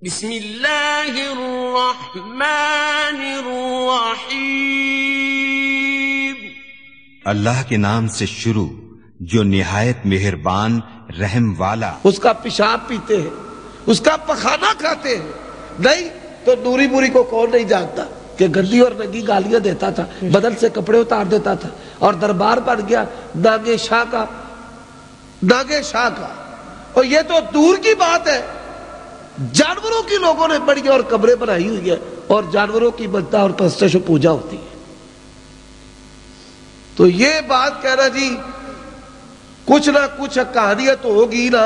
بسم اللہ الرحمن الرحیم۔ اللہ کے نام سے شروع جو نہایت مہربان رحم والا۔ اس کا پیشاب پیتے ہیں، اس کا پخانہ کھاتے ہیں، نہیں تو نوری موری کو کون نہیں جانتا کہ گندی اور ننگی گالیاں دیتا تھا، بدن سے کپڑے اتار دیتا تھا اور دربار بن گیا ناگے شاہ کا۔ اور یہ تو دور کی بات ہے، جانوروں کی لوگوں نے بڑی اور قبریں بنائی ہوئی ہے اور جانوروں کی بنتا اور پرستش و پوجا ہوتی ہے۔ تو یہ بات کہنا جی کچھ نہ کچھ کہانیت تو ہوگی نا،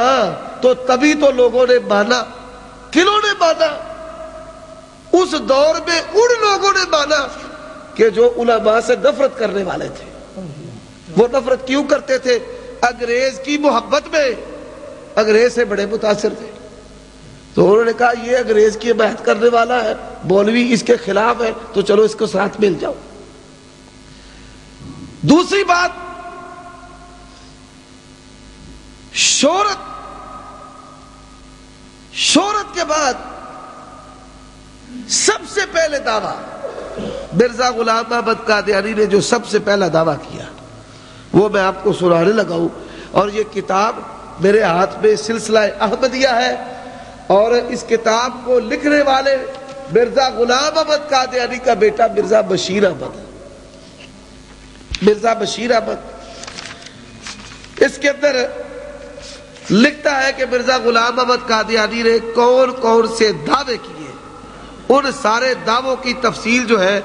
تو تبھی تو لوگوں نے مانا۔ کنہوں نے مانا؟ اس دور میں ان لوگوں نے مانا کہ جو علماء سے نفرت کرنے والے تھے۔ وہ نفرت کیوں کرتے تھے؟ انگریز کی محبت میں، انگریز سے بڑے متاثر تھے، تو انہوں نے کہا یہ انگریز کی حمایت کرنے والا ہے، مولوی اس کے خلاف ہے، تو چلو اس کو ساتھ مل جاؤ۔ دوسری بات، شہرت کے بعد سب سے پہلے دعویٰ مرزا غلام احمد قادیانی نے جو سب سے پہلا دعویٰ کیا وہ میں آپ کو سنانے لگا ہوں، اور یہ کتاب میرے ہاتھ میں سلسلہ احمدیہ ہے، اور اس کتاب کو لکھنے والے مرزا غلام احمد قادیانی کا بیٹا مرزا بشیر احمد۔ اس کے اندر لکھتا ہے کہ مرزا غلام احمد قادیانی نے کون کون سے دعوے کیے، ان سارے دعووں کی تفصیل جو ہے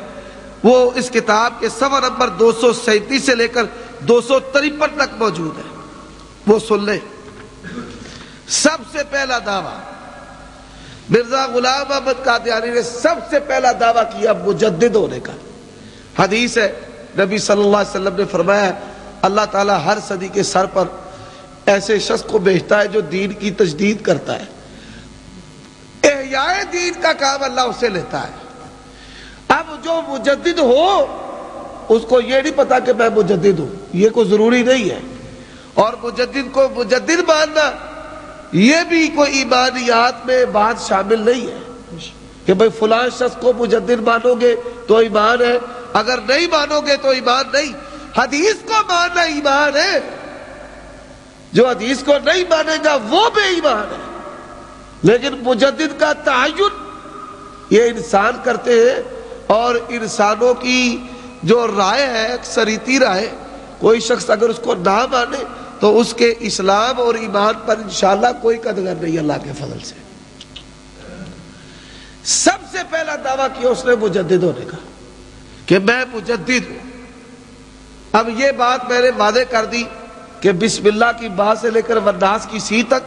وہ اس کتاب کے صفحہ نمبر 237 سے لے کر 253 تک موجود ہے، وہ سن لیں۔ سب سے پہلا دعویٰ مرزا غلام احمد قادیانی نے سب سے پہلا دعویٰ کیا مجدد ہونے کا۔ حدیث ہے، نبی صلی اللہ علیہ وسلم نے فرمایا اللہ تعالیٰ ہر صدی کے سر پر ایسے شخص کو بھیجتا ہے جو دین کی تجدید کرتا ہے، احیاء دین کا کام اللہ اسے لیتا ہے۔ اب جو مجدد ہو اس کو یہ نہیں پتا کہ میں مجدد ہوں، یہ کوئی ضروری نہیں ہے، اور مجدد کو مجدد ماننا یہ بھی کوئی ایمانیات میں بات شامل نہیں ہے کہ بھئی فلاں شخص کو مجدد مانو گے تو ایمان ہے، اگر نہیں مانو گے تو ایمان نہیں۔ حدیث کو ماننا ایمان ہے، جو حدیث کو نہیں مانے گا وہ بے ایمان ہے۔ لیکن مجدد کا تعین یہ انسان کرتے ہیں، اور انسانوں کی جو رائے ہے اکثریتی رائے، کوئی شخص اگر اس کو نہ مانے تو اس کے اسلام اور ایمان پر انشاءاللہ کوئی قدر نہیں اللہ کے فضل سے۔ سب سے پہلا دعویٰ کیا اس نے مجدد ہونے کا کہ میں مجدد ہوں۔ اب یہ بات میں نے واضح کر دی کہ بسم اللہ کی بات سے لے کر والناس کی سی تک،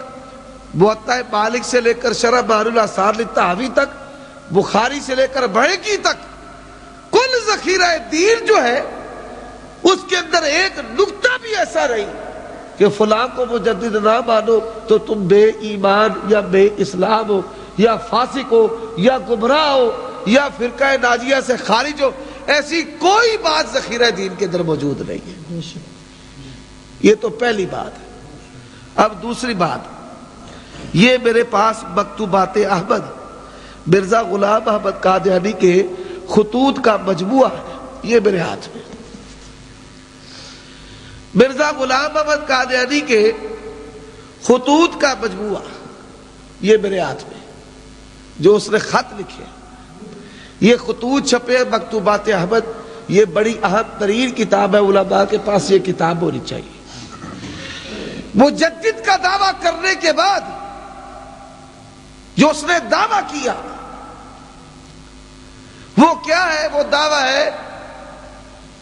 موطا مالک سے لے کر شرح بحر الاثار للطحاوی تک، بخاری سے لے کر بہقی تک، کل ذخیرہ دین جو ہے اس کے اندر ایک نقطہ بھی ایسا نہیں کہ فلاں کو مجدد نہ مانو تو تم بے ایمان یا بے اسلام ہو یا فاسق ہو یا گمراہ ہو یا فرقہ ناجیہ سے خارج ہو، ایسی کوئی بات ذخیرہ دین کے اندر موجود نہیں ہے۔ یہ تو پہلی بات ہے۔ اب دوسری بات، یہ میرے پاس مکتوبات احمد مرزا غلام احمد قادیانی کے خطوط کا مجموعہ ہے، یہ میرے ہاتھ میں مرزا غلام احمد قادیانی کے خطوط کا مجموعہ، یہ میرے ہاتھ میں جو اس نے خط لکھے، یہ خطوط چھپے مکتوبات احمد، یہ بڑی اہم ترین کتاب ہے، علماء کے پاس یہ کتاب ہونی چاہیے۔ مجدد کا دعویٰ کرنے کے بعد جو اس نے دعویٰ کیا وہ کیا ہے؟ وہ دعویٰ ہے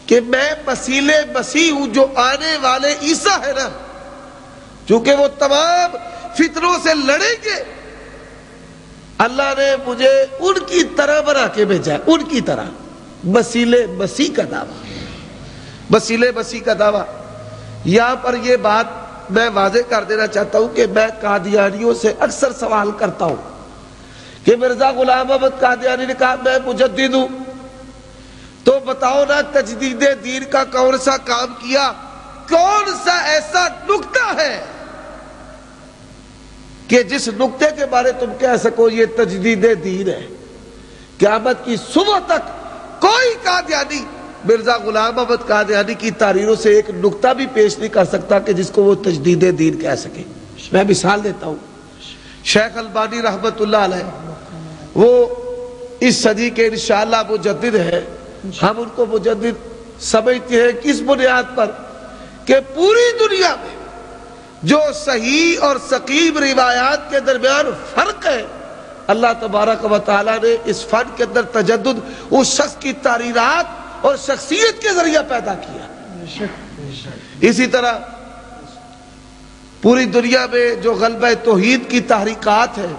کہ میں مسیح مسیح ہوں جو آنے والے عیسیٰ ہے نا، چونکہ وہ تمام فتنوں سے لڑیں گے، اللہ نے مجھے ان کی طرح بنا کے بھیجا ہے، ان کی طرح۔ مسیح کا دعویٰ، مسیح کا دعویٰ۔ یہاں پر یہ بات میں واضح کر دینا چاہتا ہوں کہ میں قادیانیوں سے اکثر سوال کرتا ہوں کہ مرزا غلام احمد قادیانی نے کہا میں مجدد ہوں، تو بتاؤ نا تجدید دین کا کون سا کام کیا، کون سا ایسا نقطہ ہے کہ جس نقطے کے بارے تم کہہ سکو یہ تجدید دین ہے، قیامت کی صبح تک کوئی قادیانی مرزا غلام احمد قادیانی کی تحریروں سے ایک نقطہ بھی پیش نہیں کر سکتا کہ جس کو وہ تجدید دین کہہ سکے۔ میں مثال دیتا ہوں، شیخ البانی رحمت اللہ علیہ وہ اس صدی کے انشاءاللہ مجدد ہے، ہم ان کو مجدد سمجھتے ہیں کس بنیاد پر کہ پوری دنیا میں جو صحیح اور سقیم روایات کے درمیان فرق ہے، اللہ تبارک و تعالیٰ نے اس فن کے اندر تجدد اس شخص کی تحریرات اور شخصیت کے ذریعہ پیدا کیا۔ اسی طرح پوری دنیا میں جو غلبہ توحید کی تحریکات ہیں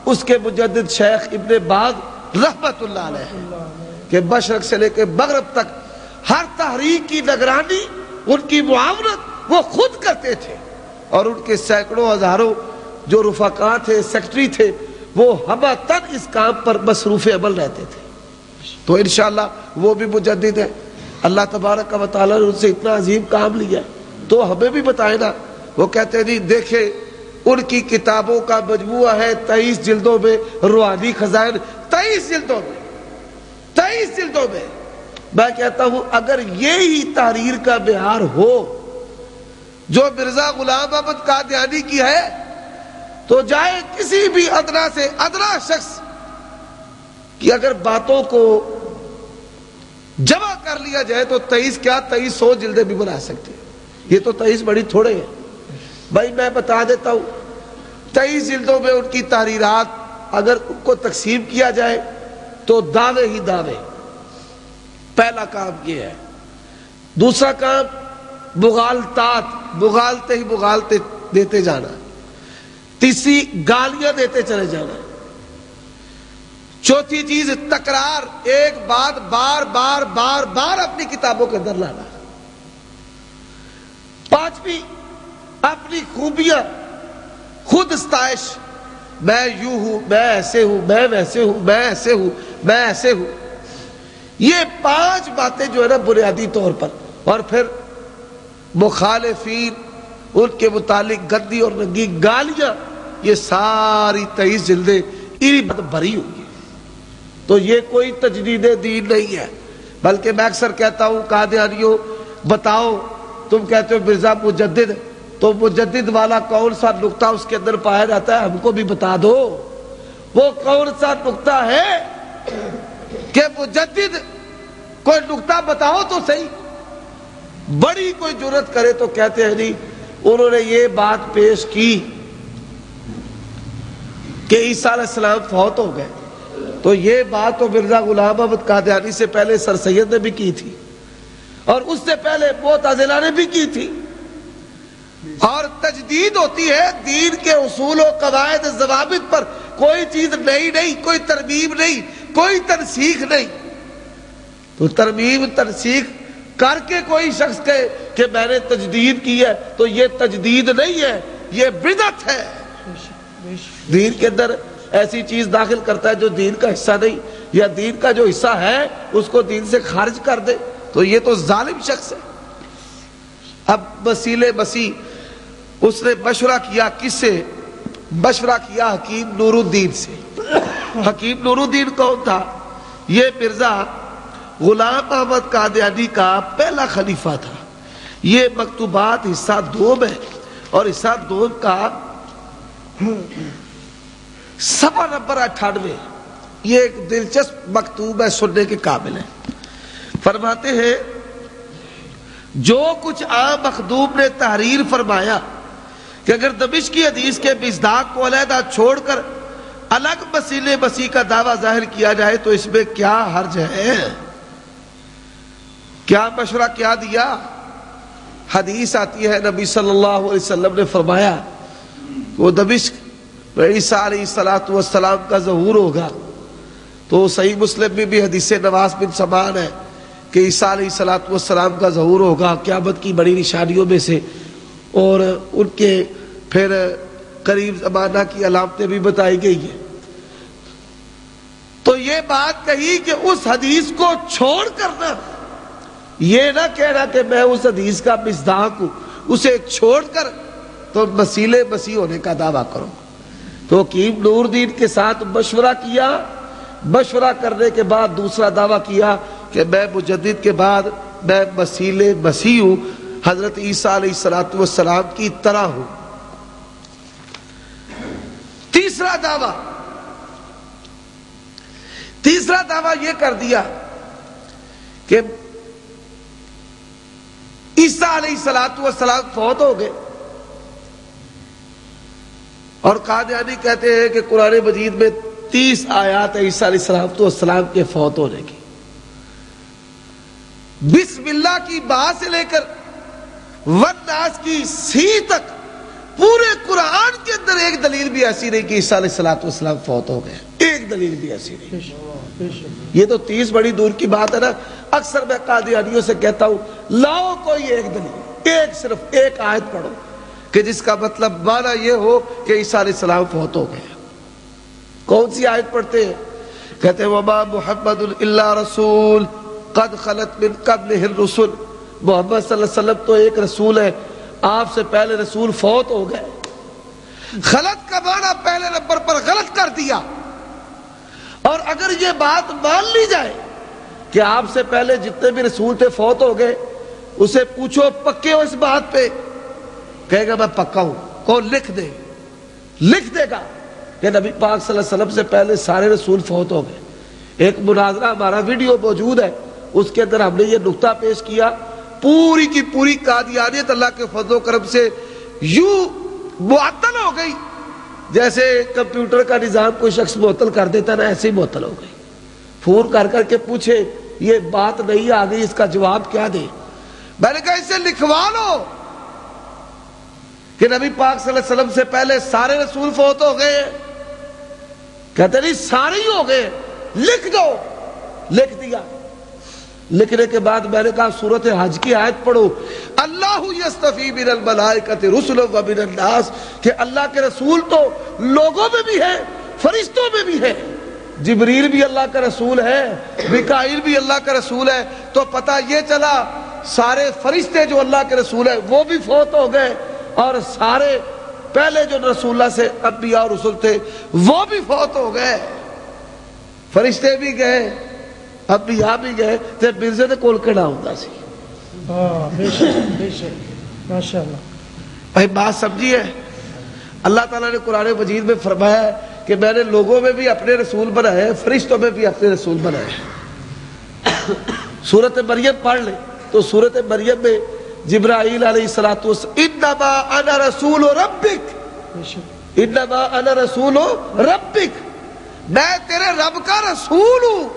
اس کے مجدد شیخ ابن باز رحمت اللہ علیہ کہ مشرق سے لے کے مغرب تک ہر تحریک کی نگرانی، ان کی معاونت وہ خود کرتے تھے، اور ان کے سینکڑوں ہزاروں جو رفقا تھے، سیکٹری تھے، وہ ہمہ اس کام پر مصروف عمل رہتے تھے۔ تو انشاءاللہ وہ بھی مجدد ہے، اللہ تبارک و تعالیٰ نے ان سے اتنا عظیم کام لیا تو ہمیں بھی بتائے نا۔ وہ کہتے ہیں نہیں دیکھیں ان کی کتابوں کا مجموعہ ہے 23 جلدوں میں، روحانی خزائن 23 جلدوں میں، 23 جلدوں میں۔ میں کہتا ہوں اگر یہی تحریر کا معیار ہو جو مرزا غلام احمد قادیانی کی ہے تو جائے کسی بھی ادنا سے ادنا شخص کہ اگر باتوں کو جمع کر لیا جائے تو 23 کیا 2300 جلدیں بھی بنا سکتے ہیں۔ یہ تو 23 بڑی تھوڑے ہیں بھائی، میں بتا دیتا ہوں 23 جلدوں میں ان کی تحریرات اگر ان کو تقسیم کیا جائے تو دعوے ہی دعوے۔ پہلا کام یہ ہے۔ دوسرا کام بغالتے ہی بغالتے دیتے جانا۔ تیسری گالیاں دیتے چلے جانا۔ چوتھی چیز تکرار، ایک بات بار بار بار بار اپنی کتابوں کے اندر لانا۔ پانچویں اپنی خوبیاں، خود ستائش، میں یوں ہوں، میں ایسے ہوں، میں ویسے ہوں، میں ایسے ہوں، میں ایسے ہوں۔ یہ 5 باتیں جو ہے نا بنیادی طور پر، اور پھر مخالفین ان کے متعلق گندی اور رنگی گالیاں، یہ ساری 23 جلدیں انہی بات بھری ہوئی ہیں۔ تو یہ کوئی تجدید دین نہیں ہے، بلکہ میں اکثر کہتا ہوں قادیانیوں بتاؤ، تم کہتے ہو مرزا مجدد، تو مجدد والا کون سا نقطہ اس کے اندر پایا جاتا ہے ہم کو بھی بتا دو۔ وہ کون سا نقطہ ہے کہ مجدد کوئی نقطہ بتاؤ تو صحیح۔ بڑی کوئی جرت کرے تو کہتے ہیں نہیں انہوں نے یہ بات پیش کی کہ عیسیٰ علیہ السلام فوت ہو گئے، تو یہ بات تو مرزا غلام احمد قادیانی سے پہلے سر سید نے بھی کی تھی، اور اس سے پہلے معتزلہ نے بھی کی تھی۔ اور تجدید ہوتی ہے دین کے اصول و قواعد ضوابط پر، کوئی چیز نئی نہیں، کوئی ترمیم نہیں، کوئی تنسیخ نہیں۔ تو ترمیم تنسیخ کر کے کوئی شخص کہے کہ میں نے تجدید کی ہے تو یہ تجدید نہیں ہے، یہ بدعت ہے۔ دین کے اندر ایسی چیز داخل کرتا ہے جو دین کا حصہ نہیں، یا دین کا جو حصہ ہے اس کو دین سے خارج کر دے، تو یہ تو ظالم شخص ہے۔ اب وسیلے مسیح اس نے مشورہ کیا کس سے؟ مشورہ کیا حکیم نور الدین سے۔ حکیم نور الدین کون تھا؟ یہ مرزا غلام احمد قادیانی کا پہلا خلیفہ تھا۔ یہ مکتوبات حصہ 2 میں، اور حصہ 2 کا صفحہ نمبر 98، یہ ایک دلچسپ مکتوب ہے، سننے کے قابل ہے۔ فرماتے ہیں جو کچھ عام مخدوم نے تحریر فرمایا کہ اگر دمشق کی حدیث کے مصداق کو علیحدہ چھوڑ کر الگ وسیلے مسیح کا دعویٰ ظاہر کیا جائے تو اس میں کیا حرج ہے؟ کیا مشورہ کیا دیا؟ حدیث آتی ہے نبی صلی اللہ علیہ وسلم نے فرمایا وہ دمشق میں عیسیٰ علیہ السلام کا ظہور ہوگا، تو صحیح مسلم میں بھی حدیث نواس بن سمان ہے کہ عیسیٰ علیہ السلام کا ظہور ہوگا قیامت کی بڑی نشانیوں میں سے، اور ان کے پھر قریب زمانہ کی علامتیں بھی بتائی گئی ہیں۔ تو یہ بات کہی کہ اس حدیث کو چھوڑ کرنا، یہ نہ کہنا کہ میں اس حدیث کا مصداق ہوں، اسے چھوڑ کر تو وسیلے مسیح ہونے کا دعویٰ کرو۔ تو حکیم نور الدین کے ساتھ مشورہ کیا، مشورہ کرنے کے بعد دوسرا دعویٰ کیا کہ میں مجدد کے بعد میں مسیح ہوں، حضرت عیسیٰ علیہ السلام کی طرح ہوں۔ تیسرا دعویٰ یہ کر دیا کہ عیسیٰ علیہ السلام فوت ہو گئے، اور قادیانی کہتے ہیں کہ قرآن مجید میں 30 آیات ہے عیسیٰ علیہ السلام کے فوت ہونے کی۔ بسم اللہ کی با سے لے کر والناس کی سی تک پورے قرآن کے اندر ایک دلیل بھی ایسی نہیں کہ عیسیٰ علیہ السلام فوت ہو گئے، ایک دلیل بھی ایسی نہیں۔ یہ تو 30 بڑی دور کی بات ہے نا۔ اکثر میں قادیانیوں سے کہتا ہوں لاؤ کوئی ایک دلیل، صرف ایک آیت پڑھو کہ جس کا مطلب مانا یہ ہو کہ عیسیٰ علیہ السلام فوت ہو گئے۔ کون سی آیت پڑھتے ہیں؟ کہتے ہیں وما محمد الا رسول قد خلت من قبلہ الرسل، محمد صلی اللہ علیہ وسلم تو ایک رسول ہے، آپ سے پہلے رسول فوت ہو گئے۔ غلط کا معنی پہلے نمبر پر غلط کر دیا، اور اگر یہ بات مان لی جائے کہ آپ سے پہلے جتنے بھی رسول تھے فوت ہو گئے، اسے پوچھو پکے ہو اس بات پہ، کہے گا میں پکا ہوں۔ کون لکھ دے گا کہ نبی پاک صلی اللہ علیہ وسلم سے پہلے سارے رسول فوت ہو گئے۔ ایک مناظرہ ہمارا ویڈیو موجود ہے، اس کے اندر ہم نے یہ نقطہ پیش کیا، پوری کی پوری قادیانیت اللہ کے فضل و کرم سے یوں معطل ہو گئی جیسے کمپیوٹر کا نظام کوئی شخص معطل کر دیتا نا، ایسے ہی معطل ہو گئی۔ فون کر کے پوچھے یہ بات نہیں آ گئی، اس کا جواب کیا دے؟ میں نے کہا اسے لکھوا لو کہ نبی پاک صلی اللہ علیہ وسلم سے پہلے سارے رسول فوت ہو گئے۔ کہتے نہیں سارے ہی ہو گئے، لکھ دو۔ لکھ دیا۔ لکھنے کے بعد میں نے کہا سورۃ حج کی آیت پڑھو، اللہ یستفی من الملائکۃ رسلا و من الناس، کہ اللہ کے رسول تو لوگوں میں بھی ہے، فرشتوں میں بھی ہے۔ جبریل بھی اللہ کا رسول ہے، میکائیل بھی اللہ کا رسول ہے، تو پتہ یہ چلا سارے فرشتے جو اللہ کے رسول ہیں وہ بھی فوت ہو گئے، اور سارے پہلے جو رسول اللہ سے انبیاء اور رسول تھے وہ بھی فوت ہو گئے۔ فرشتے بھی گئے، انبیاء بھی گئے، تے مرزے نے کول کڑا ہوتا سی۔ بے شک ماشاءاللہ۔ بھائی بات سمجھی ہے؟ اللہ تعالیٰ نے قرآن مجید میں فرمایا ہے کہ میں نے لوگوں میں بھی اپنے رسول بنائے، فرشتوں میں بھی اپنے رسول بنائے۔ سورۃ مریم پڑھ لیں تو سورۃ مریم میں جبرائیل علیہ الصلوۃ والسلام انما انا رسول ربک، انما انا رسول ربک، میں تیرے رب کا رسول ہوں۔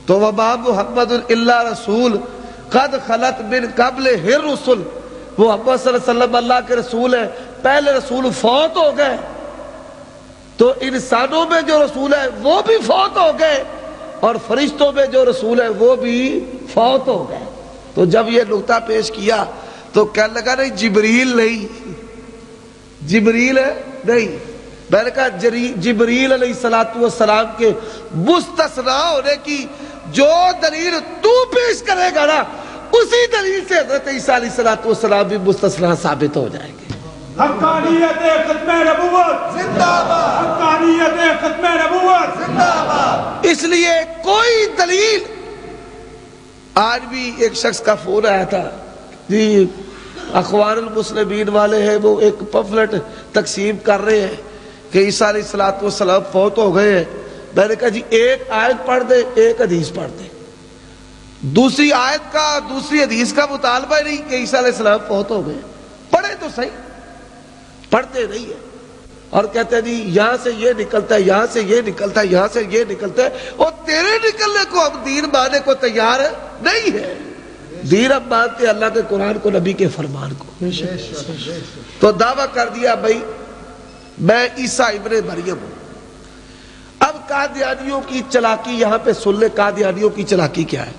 تو وما محمد الا رسول قد خلت من قبلہ الرسل، محمد صلی اللہ علیہ وسلم اللہ کے رسول ہیں، پہلے رسول فوت ہو گئے، تو انسانوں میں جو رسول ہے وہ بھی فوت ہو گئے، اور فرشتوں میں جو رسول ہے وہ بھی فوت ہو گئے۔ تو جب یہ نقطہ پیش کیا تو کہنے لگا نہیں جبریل نہیں، جبریل نہیں۔ میں نے کہا جبریل علیہ السلام کے مستثنیٰ ہونے کی جو دلیل تو پیش کرے گا نا، اسی دلیل سے حضرت عیسیٰ علیہ السلام بھی مستثنیٰ ثابت ہو جائیں گے۔ حقانیت ختم نبوت زندہ باد، حقانیت ختم نبوت زندہ باد۔ اس لیے کوئی دلیل، آج بھی ایک شخص کا فون آیا تھا جی، اخوان المسلمین والے ہیں، وہ ایک پمفلٹ تقسیم کر رہے ہیں کہ عیسیٰ علیہ السلام فوت ہو گئے ہیں۔ میں نے کہا جی ایک آیت پڑھ دے، ایک حدیث پڑھ دے، دوسری آیت کا دوسری حدیث کا مطالبہ نہیں کہ عیسیٰ علیہ السلام فوت ہو گئے، پڑھے تو صحیح، پڑھتے نہیں ہے، اور کہتے ہیں جی یہاں سے یہ نکلتا ہے، یہاں سے یہ نکلتا ہے، یہاں سے یہ نکلتا ہے، اور تیرے نکلنے کو ہم دین ماننے کو تیار نہیں ہے۔ دین ہم مانتے اللہ کے قرآن کو، نبی کے فرمان کو۔ تو دعویٰ کر دیا بھائی میں عیسیٰ ابن مریم ہوں۔ اب قادیانیوں کی چلاکی یہاں پہ سن لے، قادیانیوں کی چلاکی کیا ہے؟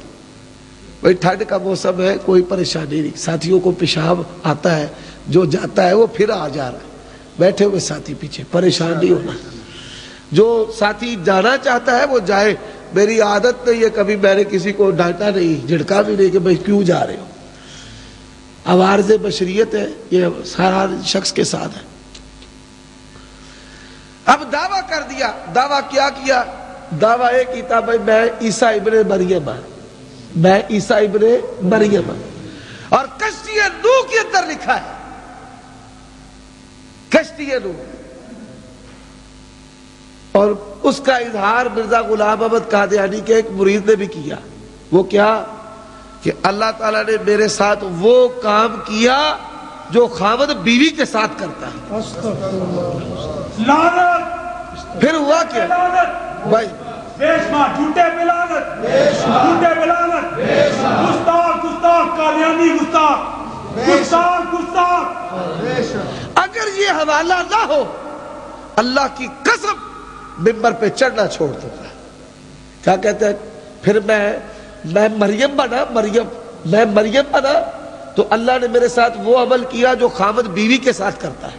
بھائی ٹھنڈ کا موسم ہے، کوئی پریشانی نہیں، ساتھیوں کو پیشاب آتا ہے، جو جاتا ہے وہ پھر آ جا رہا ہے، بیٹھے ہوئے ساتھی پیچھے، پریشان نہیں ہونا۔ جو ساتھی جانا چاہتا ہے وہ جائے، میری عادت نہیں ہے، کبھی میں نے کسی کو ڈانٹا نہیں، جھڑکا بھی نہیں کہ بھائی کیوں جا رہے ہو۔ عوارض بشریت ہے، یہ ہر شخص کے ساتھ ہے۔ اب دعویٰ کر دیا. دعویٰ کیا کیا؟ دعویٰ یہ کیتا بھائی میں عیسیٰ ابن مریم ہوں، میں عیسیٰ ابن مریم ہوں. اور کشتی نوح کے اندر لکھا ہے، کشتی نوح. اور اس کا اظہار مرزا غلام احمد قادیانی کے ایک مرید نے بھی کیا. وہ کیا کہ اللہ تعالیٰ نے میرے ساتھ وہ کام کیا جو خاوند بیوی کے ساتھ کرتا ہے. لعنت. پھر ہوا کیا بھائی؟ بے شمار جھوٹے پہ لعنت، جھوٹے پہ لعنت، گستاخ گستاخ قادیانی گستاخ، گستاخ گستاخ. اگر یہ حوالہ نہ ہو اللہ کی قسم ممبر پہ چڑھنا چھوڑ دیتا. کیا کہتے ہیں؟ پھر میں مریم بنا، میں مریم بنا تو اللہ نے میرے ساتھ وہ عمل کیا جو خاوند بیوی کے ساتھ کرتا ہے.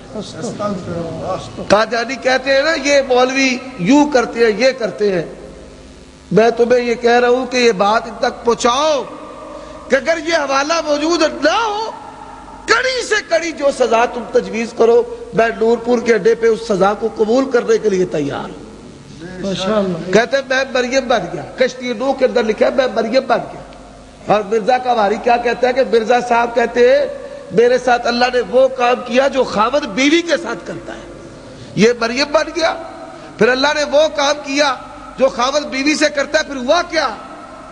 قادیانی کہتے ہیں نا یہ مولوی یوں کرتے ہیں یہ کرتے ہیں. میں تمہیں یہ کہہ رہا ہوں کہ یہ بات ان تک پہنچاؤ کہ اگر یہ حوالہ موجود نہ ہو، کڑی سے کڑی جو سزا تم تجویز کرو میں نورپور کے اڈے پہ اس سزا کو قبول کرنے کے لیے تیار ہوں. کہتے ہیں میں مریم بن گیا. کشتی نوح کے اندر لکھا ہے میں مریم بن گیا. اور مرزا قواری کیا کہتا ہے کہ مرزا صاحب کہتے ہیں میرے ساتھ اللہ نے وہ کام کیا جو خاوند بیوی کے ساتھ کرتا ہے. یہ مریم بن گیا. پھر اللہ نے وہ کام کیا جو خاوند بیوی سے کرتا ہے. پھر ہوا کیا؟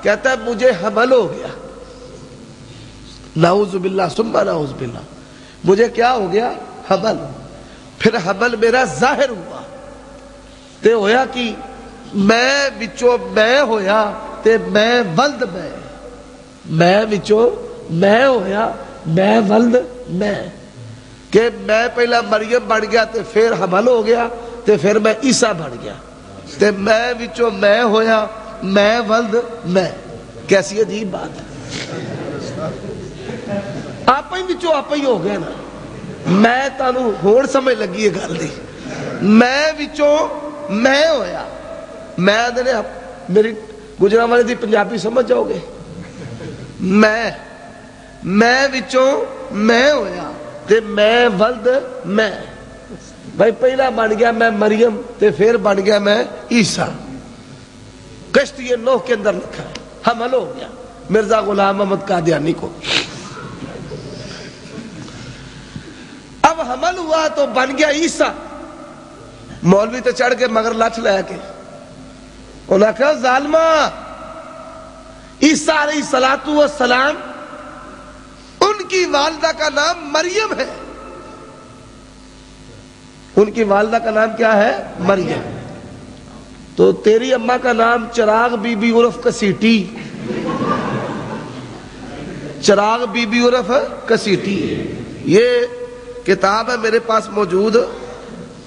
کہتا ہے مجھے حمل ہو گیا. نعوذ باللہ ثم نعوذ باللہ. مجھے کیا ہو گیا؟ حمل. پھر حمل میرا ظاہر ہوا تے ہویا کہ میں وچوں میں ہویا تے میں ولد میں وچوں میں ہویا میں ولد میں. کہ میں پہلا مریم بن گیا تے پھر حمل ہو گیا تے پھر میں عیسیٰ بن گیا تے میں وچوں میں ہویا میں ولد میں. کیسی عجیب بات ہے. آپ ہی وچوں آپ ہی ہو گیا نا. میں تانوں ہون سمجھ لگی ہے گل دی. میں وچوں میں ہویا. میں آدھے میری گجرانوالے دی پنجابی سمجھ جاؤ گے. میں وچوں میں ہویا تے میں ولد میں. بھائی پہلا بن گیا میں مریم تے پھر بن گیا میں عیسیٰ. کشتی نوح کے اندر لکھا ہے. حمل ہو گیا مرزا غلام احمد قادیانی کو. اب حمل ہوا تو بن گیا عیسیٰ. مولوی تے چڑھ کے مگر لٹھ لے کے انہاں کہا ظالمہ عیسیٰ علیہ السلام ان کی والدہ کا نام مریم ہے. ان کی والدہ کا نام کیا ہے؟ مریم. تو تیری اماں کا نام چراغ بی بی عرف کسیٹی. چراغ بی بی عرف کسیٹی. یہ کتاب ہے میرے پاس موجود.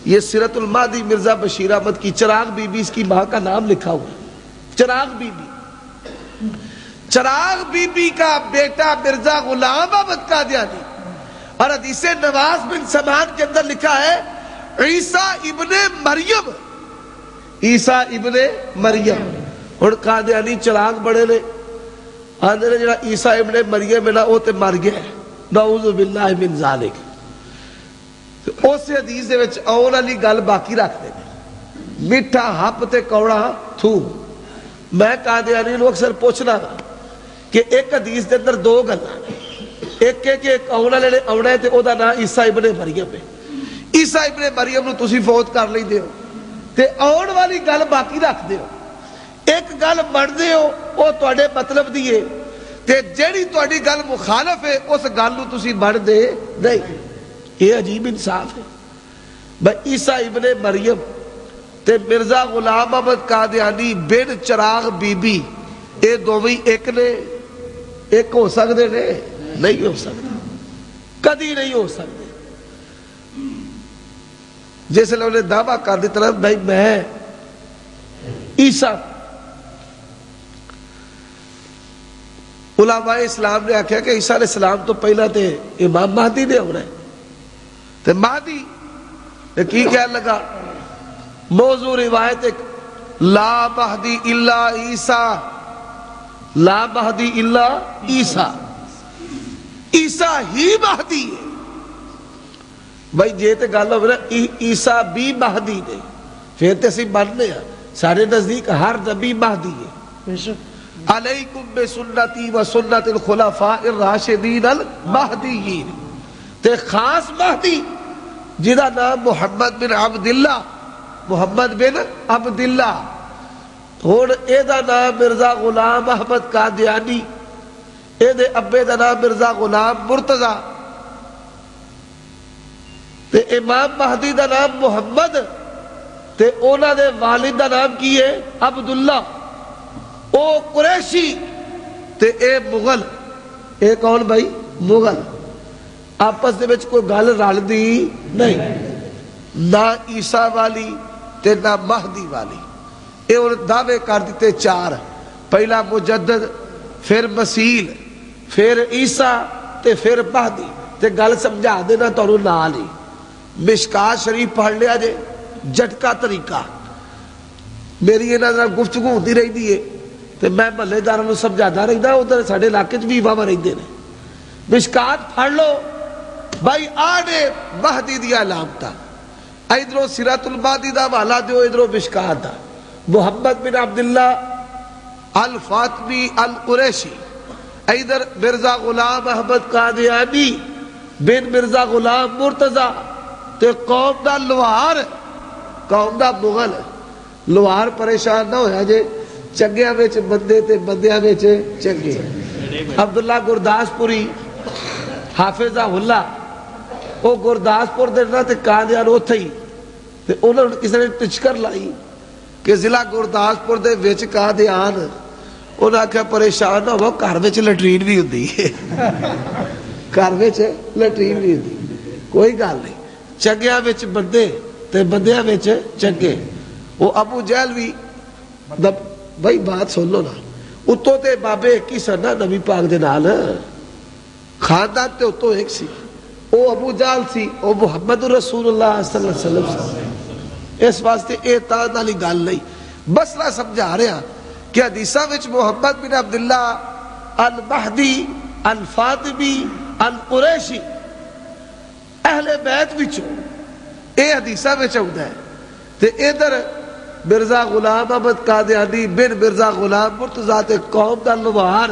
یہ سیرت المہدی مرزا بشیر احمد کی. چراغ بی بی اس کی ماں کا نام لکھا ہوا. چراغ بی بی. چراغ بی بی کا بیٹا مرزا غلام احمد قادیانی. اور حدیث نواز بن سمان کے اندر لکھا ہے عیسیٰ ابن مریم. عیسیٰ ابن مریم. اور قادیانی چراغ بڑے نے آندھے نے جڑا عیسیٰ ابن مریم ہے نا وہ تے مر گیا. نعوذ باللہ من ذالک. اس حدیث دے وچ آن والی گل باقی رکھ دے. میٹھا ہپ تے کوڑا تھوم. میں قادیانی نو اکثر پوچھنا کہ ایک حدیث دے اندر دو گلاں. ایک ہے کہ آن والے نے آنا ہے تے او دا نام عیسیٰ ابن مریم ہے. عیسیٰ ابن مریم نو تسی فوت کر لیندے ہو تے آن والی گل باقی رکھ دے ہو. ایک گل منتے ہو وہ تواڈے مطلب دی ہے تے جیڑی تواڈی گل مخالف ہے اس گل نو تسی من دے نہیں. یہ عجیب انصاف ہے. بھائی عیسیٰ ابن مریم تے مرزا غلام احمد قادیانی بن چراغ بی بی یہ دوویں ایک نے؟ ایک ہو سکتے نے؟ نہیں ہو سکتے. کدی نہیں ہو سکتے. جس لوگ نے دعویٰ کر دیتا نا بھائی میں عیسیٰ. علماء اسلام نے آخیا کہ عیسیٰ علیہ السلام تو پہلا تے امام مہدی نے ہونا ہے. تے مہدی کی کہنے لگا موضوع روایت ایک لا مہدی الا عیسیٰ. لا مہدی الا عیسیٰ. عیسیٰ ہی مہدی ہے. بھائی جے تے گل ہوے نا عیسیٰ بھی مہدی نے پھر تے اسی بننے ہیں سارے نزدیک ہر نبی مہدی ہے علیکم بسنتی و سنت الخلفاء الراشدین المہدیین تے خاص مہدی جدا نام محمد بن عبداللہ محمد بن عبداللہ ہون اے دا نام مرزا غلام احمد قادیانی اے دے ابے دا نام مرزا غلام مرتضی تے امام مہدی دا نام محمد تے اونا دے والد دا نام کی ہے عبداللہ او قریشی تے اے مغل اے کون بھائی مغل آپس دے وچ کوئی گل رل دی نہیں نہ عیسیٰ والی تے نہ مہدی والی اے انہوں دعوے کر دیتے چار پہلا مجدد پھر مسیح پھر عیسیٰ تے پھر مہدی تے گل سمجھا دینا تو انہوں نال ہی مشکات شریف پڑھ لیا جے جھٹکا طریقہ میری انہاں نال گفتگو ہوندی رہی دی ہے تے میں محلے داراں نوں سمجھاتا رہندا ادھر ساڈے علاقے وچ بھی امام رہندے نے مشکات پڑھ لو بھائی آنے مہدی دیا علامتاں ادھروں سیرۃ المہدی دا حوالہ دیو ادھروں مشکات دا محمد بن عبداللہ الفاطمی القریشی ادھر مرزا غلام احمد قادیانی بن مرزا غلام مرتضی تے قوم دا لوہار قوم دا مغل لوہار پریشان نہ ہویا جے چنگیاں وچ بندے تے بندیاں وچ چنگے عبداللہ گرداسپوری حافظہ اللہ وہ گرداسپور دے نا تے قادیان اوتھے ہی تے انہوں نے کسی نے ٹچکر لائی کہ ضلع گرداسپور دے وچ قادیان انہاں کہا پریشان نہ ہو گھر وچ لٹرین بھی ہوندی ہے گھر وچ لٹرین بھی ہوندی کوئی گل نہیں چنگیاں وچ بندے تے بندیاں وچ چنگے وہ ابو جہل بھی بھائی بات سن لو نا اتوں تے بابے ایک ہی سن نا نبی پاک دے نال خاندان تے اتوں ایک سی او ابو جہل سی او محمد رسول اللہ صلی اللہ علیہ وسلم اس واسطے اے تان والی گل نہیں بس نہ سمجھا رہا کہ حدیثاں وچ محمد بن عبداللہ المہدی الفاطمی القریشی اہل بیت وچوں اے حدیثاں وچ آوندا ہے تے ادھر مرزا غلام احمد قادیانی بن مرزا غلام مرتضی تے قوم دا لوہار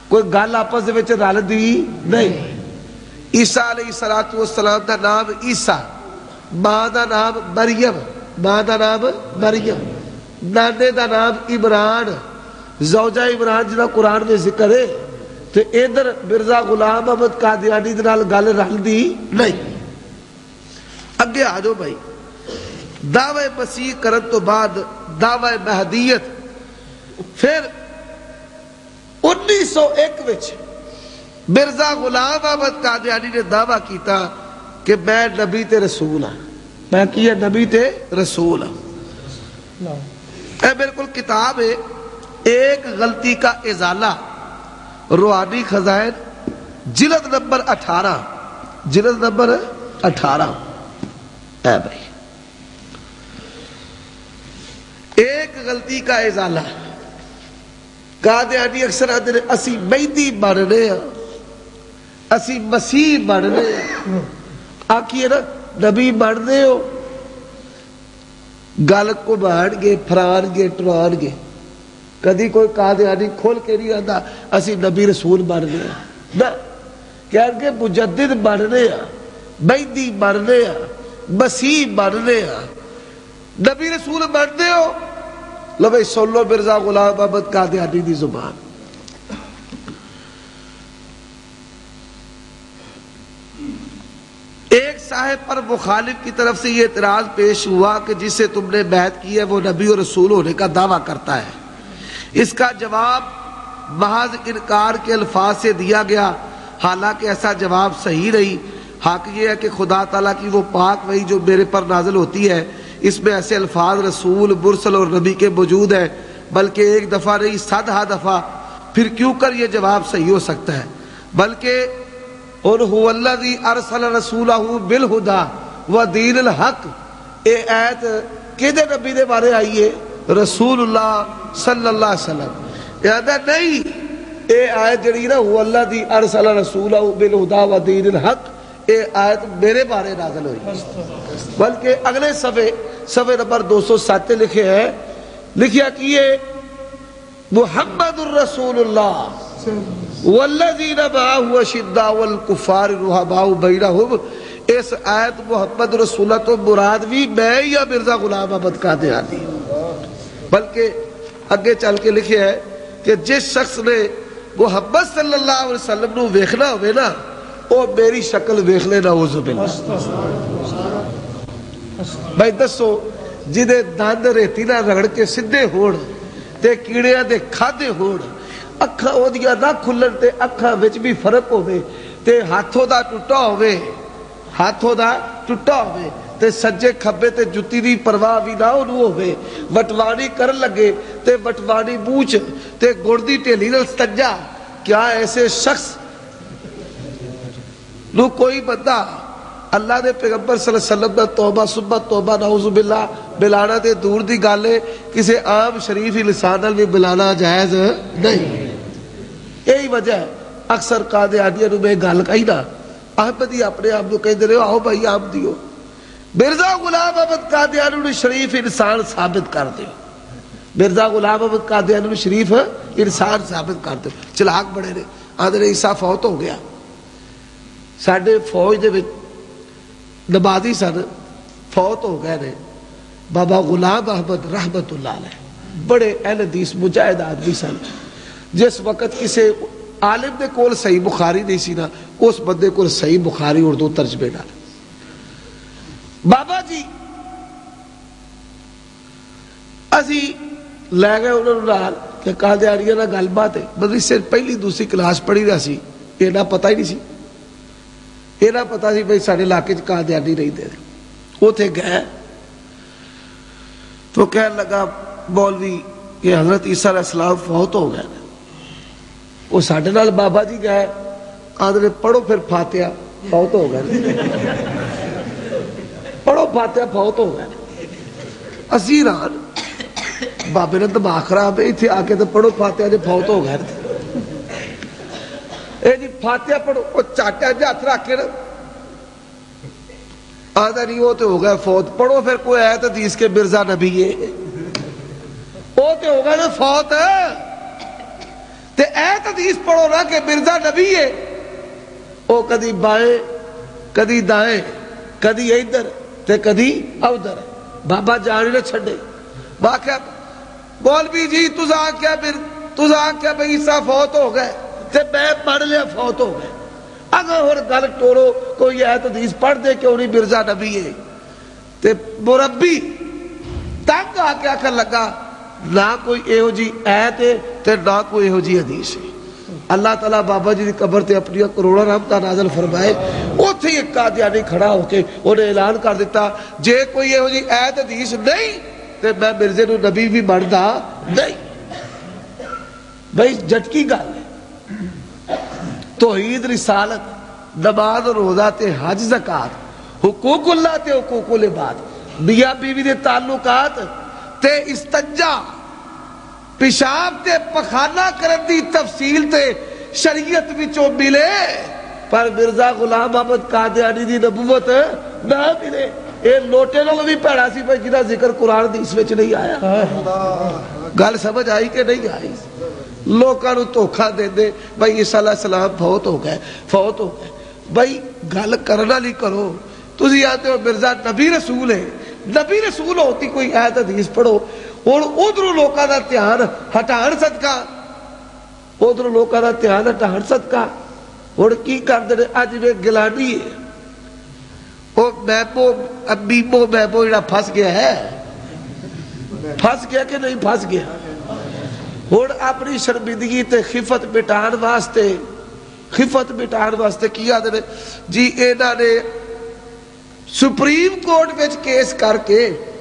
کوئی گل آپس دے وچ رل دی نہیں عیسیٰ علیہ السلام دا نام عیسیٰ ماں دا نام مریم ماں دا نام مریم نانے دا نام عمران زوجہ عمران جنہا قرآن میں ذکر ہے تو ادھر مرزا غلام احمد قادیانی دے نال گل رل دی نہیں اگے آ جاؤ بھائی دعوی مسیح کرن تو بعد دعوی مہدیت پھر 1901 وچ مرزا غلام احمد قادیانی نے دعویٰ کیتا کہ میں نبی تے رسول ہاں میں کیا نبی تے رسول ہاں اے بالکل کتاب ہے ایک غلطی کا ازالہ روحانی خزائن جلد نمبر 18 جلد نمبر 18 اے بھائی ایک غلطی کا ازالہ قادیانی اکثر آدھے نے اسی مہدی بننے ہیں اسی مسیح بننے ہیں آکھیے نا نبی بننے ہو گل کو بہن گے پھران گے ٹران گے کدی کوئی قادیانی کھول کے نہیں آتا اسی نبی رسول بننے ہیں نہ کہہ گے مجدد بننے ہیں مہدی بننے ہیں مسیح بننے ہیں نبی رسول بننے ہو لو بھائی سن لو مرزا غلام احمد قادیانی دی زبان ایک صاحب پر مخالف کی طرف سے یہ اعتراض پیش ہوا کہ جس سے تم نے بیعت کی ہے وہ نبی اور رسول ہونے کا دعویٰ کرتا ہے اس کا جواب محض انکار کے الفاظ سے دیا گیا حالانکہ ایسا جواب صحیح نہیں حق یہ ہے کہ خدا تعالیٰ کی وہ پاک وحی جو میرے پر نازل ہوتی ہے اس میں ایسے الفاظ رسول مرسل اور نبی کے موجود ہیں بلکہ ایک دفعہ نہیں 100 دفعہ پھر کیوں کر یہ جواب صحیح ہو سکتا ہے بلکہ اور هو الذی ارسل رسولہ بالہدی ودین الحق اے آیت کدے نبی دے بارے آئی ہے رسول اللہ صلی اللہ علیہ وسلم یاد نہیں اے آیت جڑی نا هو الذی ارسل رسولہ بالہدی ودین الحق اے آیت میرے بارے نازل ہوئی بلکہ اگلے صفحے صفحے نمبر 207 لکھے ہیں، لکھیا کیے محمد الرسول اللہ والذین معہ اشداء الکفار رحماء بینہم۔ اس آیت محمد رسول اللہ تو مراد بھی میں یا مرزا غلام احمد قادیانی، بلکہ اگے چل کے لکھے ہے کہ جس شخص نے محمد صلی اللہ علیہ وسلم نو ویکھنا ہوئے نا وہ میری شکل ویکھ لے، نعوذ باللہ۔ بھائی دسو جدے دند ریتی نہ رگڑ کے سدھے ہون تے کیڑیاں دے کھادے ہون، اکھاں اودیاں نہ کھلن تے اکھاں وچ بھی فرق ہوے، تے ہاتھوں دا ٹوٹا ہوے، ہاتھوں دا ٹوٹا ہوے، تے سجے کھبے تے جُتی دی پرواہ بھی نہ اونوں ہوے، وٹوانی کرن لگے تے وٹوانی بوچ تے گڑ دی ٹھیلی نال سجا، کیا ایسے شخص نو کوئی بندہ اللہ دے پیغمبر صلی اللہ علیہ وسلم دا توبہ سبہ توبہ نعوذ باللہ بلانا تے دور دی گالے کسے عام شریف لسان نال بھی بلانا جائز نہیں۔ یہی وجہ ہے اکثر قادیانیاں نو میں گل کہی نا، احمدی اپنے آپ نو کہندے رہے آؤ بھائی آپ دیو، مرزا غلام احمد قادیانی نو شریف انسان ثابت کر دیو، مرزا غلام احمد قادیانی نو شریف انسان ثابت کر دیو۔ چلاک بڑے نے، آدھے عیسیٰ فوت ہو گیا، ساڈے فوج دے وچ نمازی سن فوت ہو گئے نے، بابا غلام احمد رحمت اللہ علیہ بڑے اہل حدیث مجاہد آدمی سن، جس وقت کسی عالم دے کول صحیح بخاری نہیں سی نا اس بندے کول صحیح بخاری اردو ترجمے نال، بابا جی اسی لے گئے انہوں نال کہ قادیانیاں نال گل بات ہے، مدرسے پہلی دوسری کلاس پڑھی رہا سی، اینا پتہ ہی نہیں سی، اینا پتہ سی بھئی سارے علاقے چ قادیانی نہیں دے، اوتھے گئے تو کہنے لگا مولوی کہ حضرت عیسیٰ علیہ السلام فوت ہو گئے، وہ ساڈے نال بابا جی گئے، آدھے پڑھو پھر فاتحہ، فوت ہو گئے، پڑھو فاتحہ فوت ہو گئے، اسی ران بابے نے دماغ خراب ہے، اتنے آ کے تو پڑھو فاتحہ جی فوت ہو گئے، اے جی فاتحہ پڑھو، وہ چاٹا جی ہاتھ رکھ کے نا آدھا نہیں وہ تو ہو گئے فوت، پڑھو پھر کوئی آیت حدیث کے مرزا نبی ہے، وہ تو ہو گئے نا فوت، تے آیت حدیث پڑھو نا کہ مرزا نبی ہے، وہ کدی بائیں کدی دائیں کدی ادھر تے کدی ادھر، بابا جان نہ چھڈے، واقعہ مولوی جی تساں کیا بھئی عیسیٰ فوت ہو گئے تے میں پڑھ لیا فوت ہو گئے، اگر ہر گل ٹورو کوئی آیت حدیث پڑھ دے کہ انہیں مرزا نبی ہے، تے مربی تنگ آ کے آخر لگا نہ کوئی ایہو جی آیت ہے تے نہ کوئی ایہو جی حدیث ہے، اللہ تعالیٰ بابا جی دی قبر تے اپنی کروڑا رحمتہ نازل فرمائے، اوتھے ایک قادیانی کھڑا ہو کے انہیں اعلان کر دیتا جے کوئی ایہو جی آیت حدیث نہیں تے میں مرزے نو نبی بھی بندا نہیں۔ بھائی جٹکی گل ہے، توحید رسالت نماز روزہ تے حج زکات، حقوق اللہ تے حقوق العباد، میاں بیوی دے تعلقات تے استنجا، پیشاب تے پخانہ کرن دی تفصیل تے شریعت وچوں ملے، پر مرزا غلام احمد قادیانی دی نبوت نہ ملے۔ اے لوٹے نال بھی پیڑا سی بھائی جنہاں ذکر قرآن حدیث وچ نہیں آیا، گل سمجھ آئی کہ نہیں آئی؟ لوکاں نو دھوکھا دے دے بھائی عیسیٰ علیہ السلام فوت ہو گئے فوت ہو گئے، بھائی گل کرنا نہیں کرو، تسی آتے ہو مرزا نبی رسول ہے، نبی رسول ہوتی کوئی آیت حدیث پڑھو، اور ادھروں لوکاں دا دھیان ہٹان صدقہ، ادھروں لوکاں دا دھیان ہٹان صدقہ، اور کی کردے نے اج میں گلانی ہے، وہ میمو جڑا پھس گیا ہے، پھس گیا کہ نہیں پھس گیا، اور اپنی شرمندگی تے خفت مٹان واسطے کیا دے جی اینا نے سپریم کورٹ وچ کیس کر کے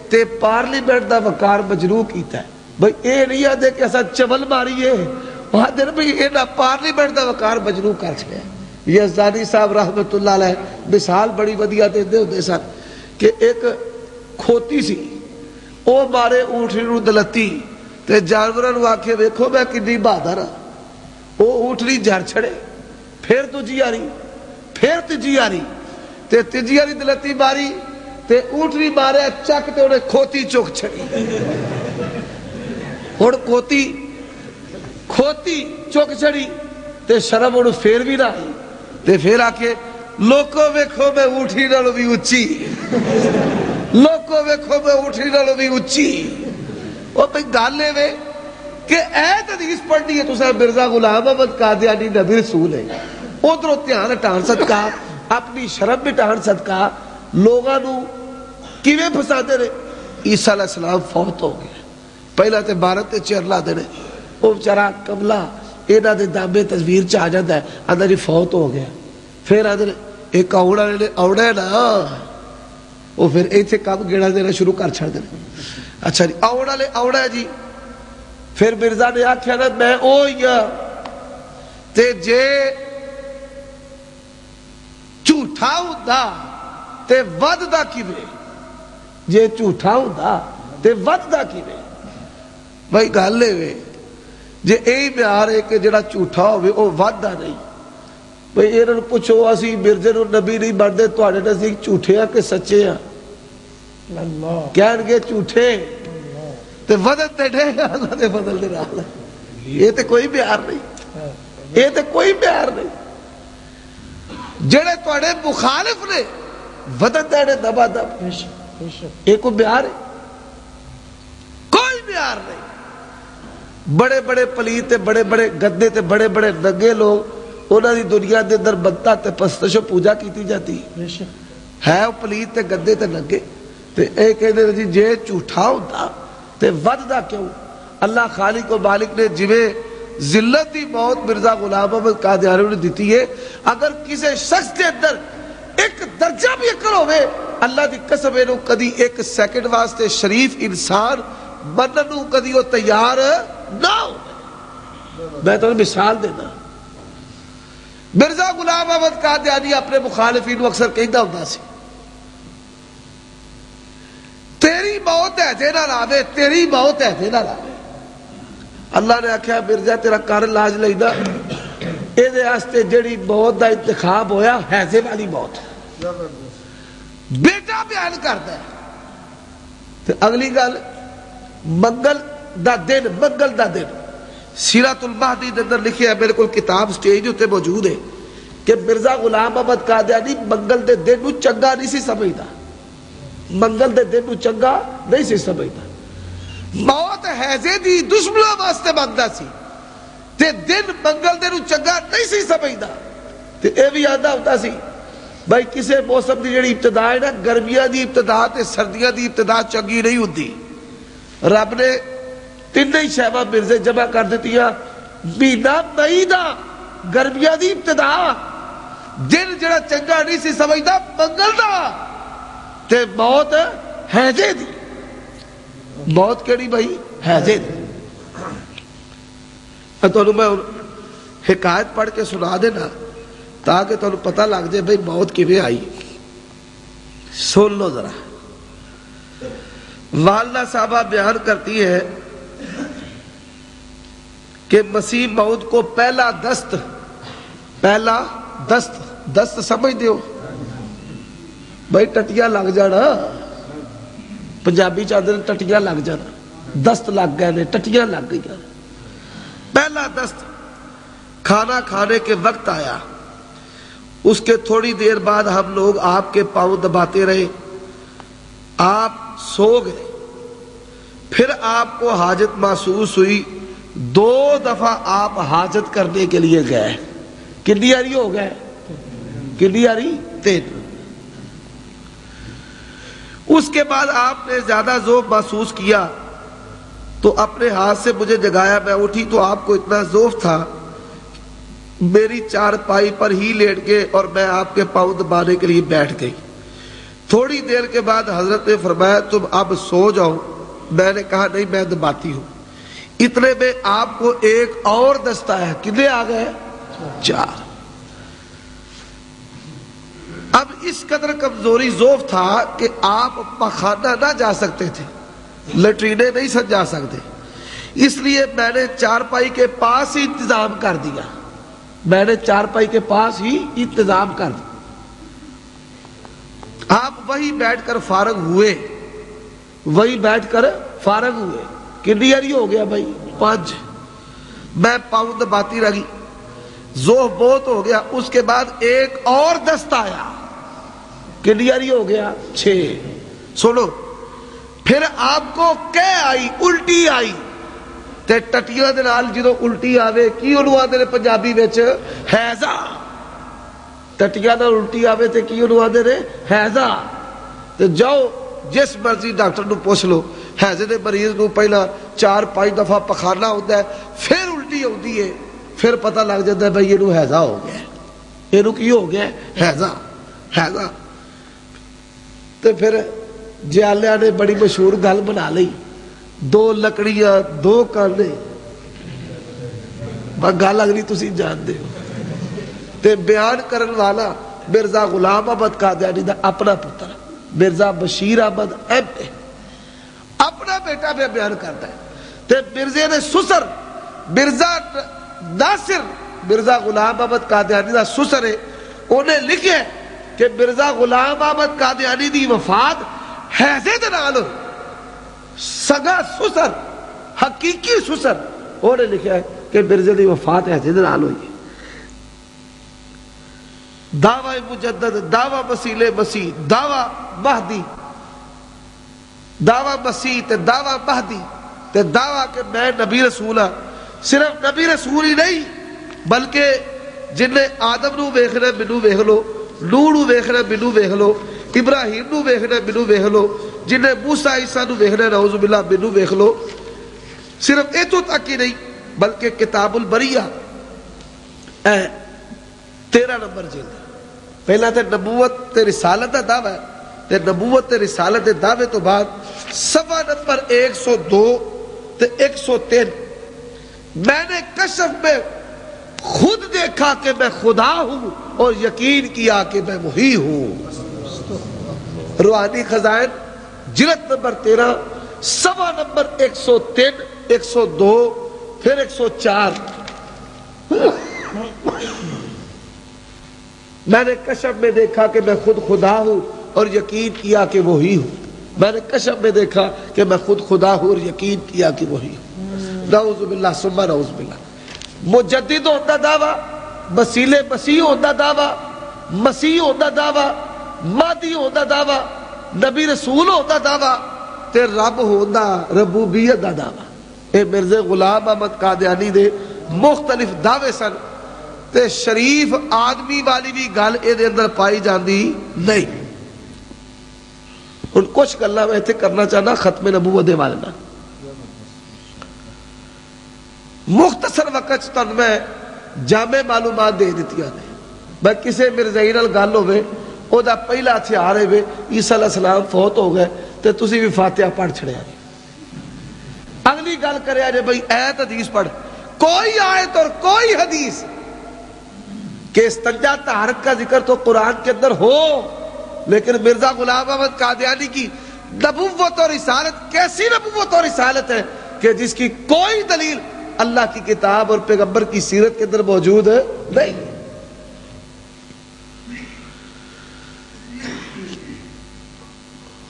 تے پارلیمنٹ دا وقار مجروح کیتا ہے۔ بھئی اے نہیں آدھے کہ ایسا چول ماری ہے، وہاں دے بھئی اینا پارلیمنٹ دا وقار مجروح کر چکے ہیں۔ یزدانی صاحب رحمت اللہ علیہ مثال بڑی ودیا دیندے ہوندے سن کہ ایک کھوتی سی، او مارے اونٹنی نو دلتی تے جانوراں نو آکھے ویکھو میں کتنی بہادر ہاں، او اونٹنی جھڑ چھڑے، پھر تجی آ رہی، پھر تجی آ رہی، تے تجی آ رہی دلتی ماری تے اونٹنی مارے چک تے انہیں کھوتی چک چھڑی اور کھوتی چک چھڑی تے شرم انہوں پھر بھی نہ آئی تے پھر آکے لوکو ویکھو میں اونٹنی نالوں بھی اچھی لوکو ویکھو میں اونٹنی نالوں بھی اچھی وہ پہ گالے میں کہ ایت حدیث پڑھنی ہے تو صاحب مرزا غلام احمد قادیانی نبی رسول ہے ادھروں دھیان ہٹان صدقہ اپنی شرم مٹان صدقہ لوگاں نو کیویں پھساندے نے عیسیٰ علیہ السلام فوت ہو گئے پہلا تے بھارت تے چیر لا دینے وہ بیچارہ کملا اینا دے دامے تصویر چاہ جاتا ہے اندر ہی فوت ہو گیا پھر آدھے ایک اوڑا نے اوڑا ہے نا وہ پھر ایتھے کام گیڑا دینا شروع کر چھڑ دینا اچھا جی اوڑا لے اوڑا ہے جی پھر مرزا نے آکھیا نا میں اویا تے جے جھوٹا ہوندا تے ود دا کیویں جے جھوٹا ہوندا تے ود دا کیویں بھائی گل لے وے جے یہی معیار ہے کہ جڑا جھوٹا ہوئے وہ ودا نہیں بھائی یہ پوچھو اسی مرزے نو نبی نہیں بنتے تواڈے نزدیک جھوٹے ہیں کہ سچے ہیں کہن گے جھوٹے تے ودن تے ڈے اللہ دے فضل دے نال یہ تے کوئی معیار نہیں یہ تے کوئی معیار نہیں جڑے تواڈے مخالف نے ودن تے ڈے دبا دب یہ کوئی معیار ہے کوئی معیار نہیں بڑے بڑے پلیت تے بڑے بڑے گدے تے بڑے بڑے ننگے لوگ انہاں دی دنیا دے اندر بنتا تے پرستش و پوجا کیتی جاتی ہے وہ پلیت تے گدے تے ننگے تے اے کہندے جی جے جھوٹا ہوندا تے ود دا کیوں اللہ خالق و مالک نے جویں ذلت دی موت مرزا غلام احمد قادیانی نے دیتی ہے اگر کسی شخص کے اندر ایک درجہ بھی عقل ہوئے اللہ دی قسم انہوں کدی ایک سیکنڈ واسطے شریف انسان بننوں کدی وہ تیار نہ ہو میں تو مثال دینا مرزا غلام احمد قادیانی اپنے مخالفین اکثر کہندا ہوندا سی تیری موت ہے جے نہ لاوے تیری موت ہے جے نہ لاوے اللہ نے آکھیا مرزا تیرا کر لاج لینا اے دے واسطے جڑی موت دا انتخاب ہویا حیضے والی موت بیٹا بیان کرتا ہے تے اگلی گل منگل دا دن سیرت المہدی دے اندر لکھیا ہے میرے کو کتاب سٹیج ہوتے موجود ہے کہ مرزا غلام احمد قادیانی منگل دے دن نو چنگا نہیں سی سمجھدا منگل دے دن نو چنگا نہیں سی سمجھدا موت حیضے دی دشمنوں واسطے بندا سی تے دن منگل دے نو چنگا نہیں سی سمجھدا تے اے بھی آندا ہوتا سی بھائی کسے موسم دی جڑی ابتدا ہے نا گرمیاں دی ابتدا تے سردیاں دی ابتدا چنگی نہیں ہوندی رب نے تین ہی شہبہ مرزے جمع کر دیتیاں مہینہ مئی دا گرمیاں دی ابتدا دن جڑا چنگا نہیں سی سمجھدا منگل دا تے موت حیضے دی موت کیڑی بھائی حیضے دی تو میں حکایت پڑھ کے سنا دینا تاکہ تو پتہ لگ جائے بھائی موت کیویں آئی سن لو ذرا والدہ صاحبہ بیان کرتی ہے کہ مسیح موعود کو پہلا دست سمجھ دیو بھائی ٹٹیاں لگ جانا پنجابی چاہتے ٹٹیاں لگ جانا دست لگ گئے نے ٹٹیاں لگ گئی پہلا دست کھانا کھانے کے وقت آیا اس کے تھوڑی دیر بعد ہم لوگ آپ کے پاؤں دباتے رہے آپ سو گئے پھر آپ کو حاجت محسوس ہوئی 2 دفعہ آپ حاجت کرنے کے لیے گئے کتنی آری ہو گئے کتنی آری 3 اس کے بعد آپ نے زیادہ ذوق محسوس کیا تو اپنے ہاتھ سے مجھے جگایا میں اٹھی تو آپ کو اتنا ذوق تھا میری چارپائی پر ہی لیٹ گئے اور میں آپ کے پاؤں دبانے کے لیے بیٹھ گئی تھوڑی دیر کے بعد حضرت نے فرمایا تم اب سو جاؤ میں نے کہا نہیں میں دباتی ہوں اتنے میں آپ کو ایک اور دستہ ہے کتنے آ گئے 4 اب اس قدر کمزوری ضعف تھا کہ آپ پخانہ نہ جا سکتے تھے لٹرینے نہیں سجا سکتے اس لیے میں نے چارپائی کے پاس ہی انتظام کر دیا میں نے چارپائی کے پاس ہی انتظام کر دیا آپ وہی بیٹھ کر فارغ ہوئے، وہی بیٹھ کر فارغ ہوئے، کنی یاری ہو گیا بھائی 5، میں پاؤں دباتی رہی، زوہ بہت ہو گیا، اس کے بعد ایک اور دست آیا، کنی یاری ہو گیا 6۔ سنو، پھر آپ کو کہہ آئی، الٹی آئی، تے ٹٹیاں دے نال جدوں الٹی آوے کی انہوں آدھے نے پنجابی وچ حیضہ، ٹٹیاں نال الٹی آوے تے کی انہوں آدھے نے حیضہ۔ تے جاؤ جس مرضی ڈاکٹر نو پوچھ لو، حیضے دے مریض نو پہلا 4-5 دفعہ پخانا ہوتا ہے، پھر الٹی ہوتی ہے، پھر پتہ لگ جاتا ہے بھائی یہ حیضہ ہو گیا، یہ کی ہو گیا حیضہ، حیضہ۔ تے پھر جیالیاں نے بڑی مشہور گل بنا لی، 2 لکڑیاں 2 کانے، گل اگلی تسی جان دے ہو۔ تے بیان کرن والا مرزا غلام احمد قادیانی دا اپنا پتر مرزا بشیر احمد ایم اے، اپنا بیٹا پہ بیان کرتا ہے۔ تے مرزے نے سسر مرزا ناصر، مرزا غلام احمد قادیانی دا سسر ہے، انہیں لکھے کہ مرزا غلام احمد قادیانی دی وفات حیضے دے نال ہوئی، سگا سسر، حقیقی سسر، انہیں لکھا ہے کہ مرزے دی وفات حیضے دے نال ہوئی۔ دعوی مجدد، دعوی وسیلے مسیح، دعوی مہدی، دعوی مسیح تے دعوی مہدی تے دعوی کہ میں نبی رسول ہاں۔ صرف نبی رسول ہی نہیں بلکہ جن نے آدم نو ویکھنا مینوں ویکھ لو، نوح نو ویکھنا مینوں ویکھ لو، ابراہیم نو ویکھنا مینوں ویکھ لو، جن نے موسیٰ عیسیٰ نو ویکھنا نعوذ باللہ مینوں ویکھ لو۔ صرف اتوں تک ہی نہیں بلکہ کتاب البریہ 13 نمبر جلد، پہلا تے نبوت تے رسالت دا دعویٰ ہے، تے نبوت تے رسالت دے دعوے تو بعد صفحہ نمبر 102 تے 103، میں نے کشف میں خود دیکھا کہ میں خدا ہوں اور یقین کیا کہ میں وہی ہوں۔ روحانی خزائن جلد نمبر 13 صفحہ نمبر 103 102 پھر 104۔ میں نے کشف میں دیکھا کہ میں خود خدا ہوں اور یقین کیا کہ وہی ہوں۔ میں نے کشف میں دیکھا کہ میں خود خدا ہوں اور یقین کیا کہ وہی ہوں۔ نعوذ باللہ ثم نعوذ باللہ۔ مجدد ہوتا دعویٰ، وسیلے مسیح ہوتا دعویٰ، مسیح ہوتا دعویٰ، مہدی ہوتا دعویٰ، نبی رسول ہوتا دعویٰ تے رب ہوتا ربوبیت دا دعویٰ۔ اے مرزا غلام احمد قادیانی دے مختلف دعوے سن تے شریف آدمی والی بھی گل اے اندر پائی جاندی نہیں۔ ان کچھ گلاں میں اتنے کرنا چاہنا ختم نبوت دے والے نال، مختصر وقت تک میں جامع معلومات دے دیتی ہیں۔ میں کسے مرزائی نال گل ہوئے او دا پہلا ہتھیار ہے عیسیٰ علیہ السلام فوت ہو گئے تے تسی بھی فاتحہ پڑھ چھڑیا جی، اگلی گل کریا جے بھئی ایت حدیث پڑھ، کوئی آیت اور کوئی حدیث کہ استنجا طہارت کا ذکر تو قرآن کے اندر ہو، لیکن مرزا غلام احمد قادیانی کی نبوت اور رسالت کیسی نبوت اور رسالت ہے کہ جس کی کوئی دلیل اللہ کی کتاب اور پیغمبر کی سیرت کے اندر موجود ہے نہیں۔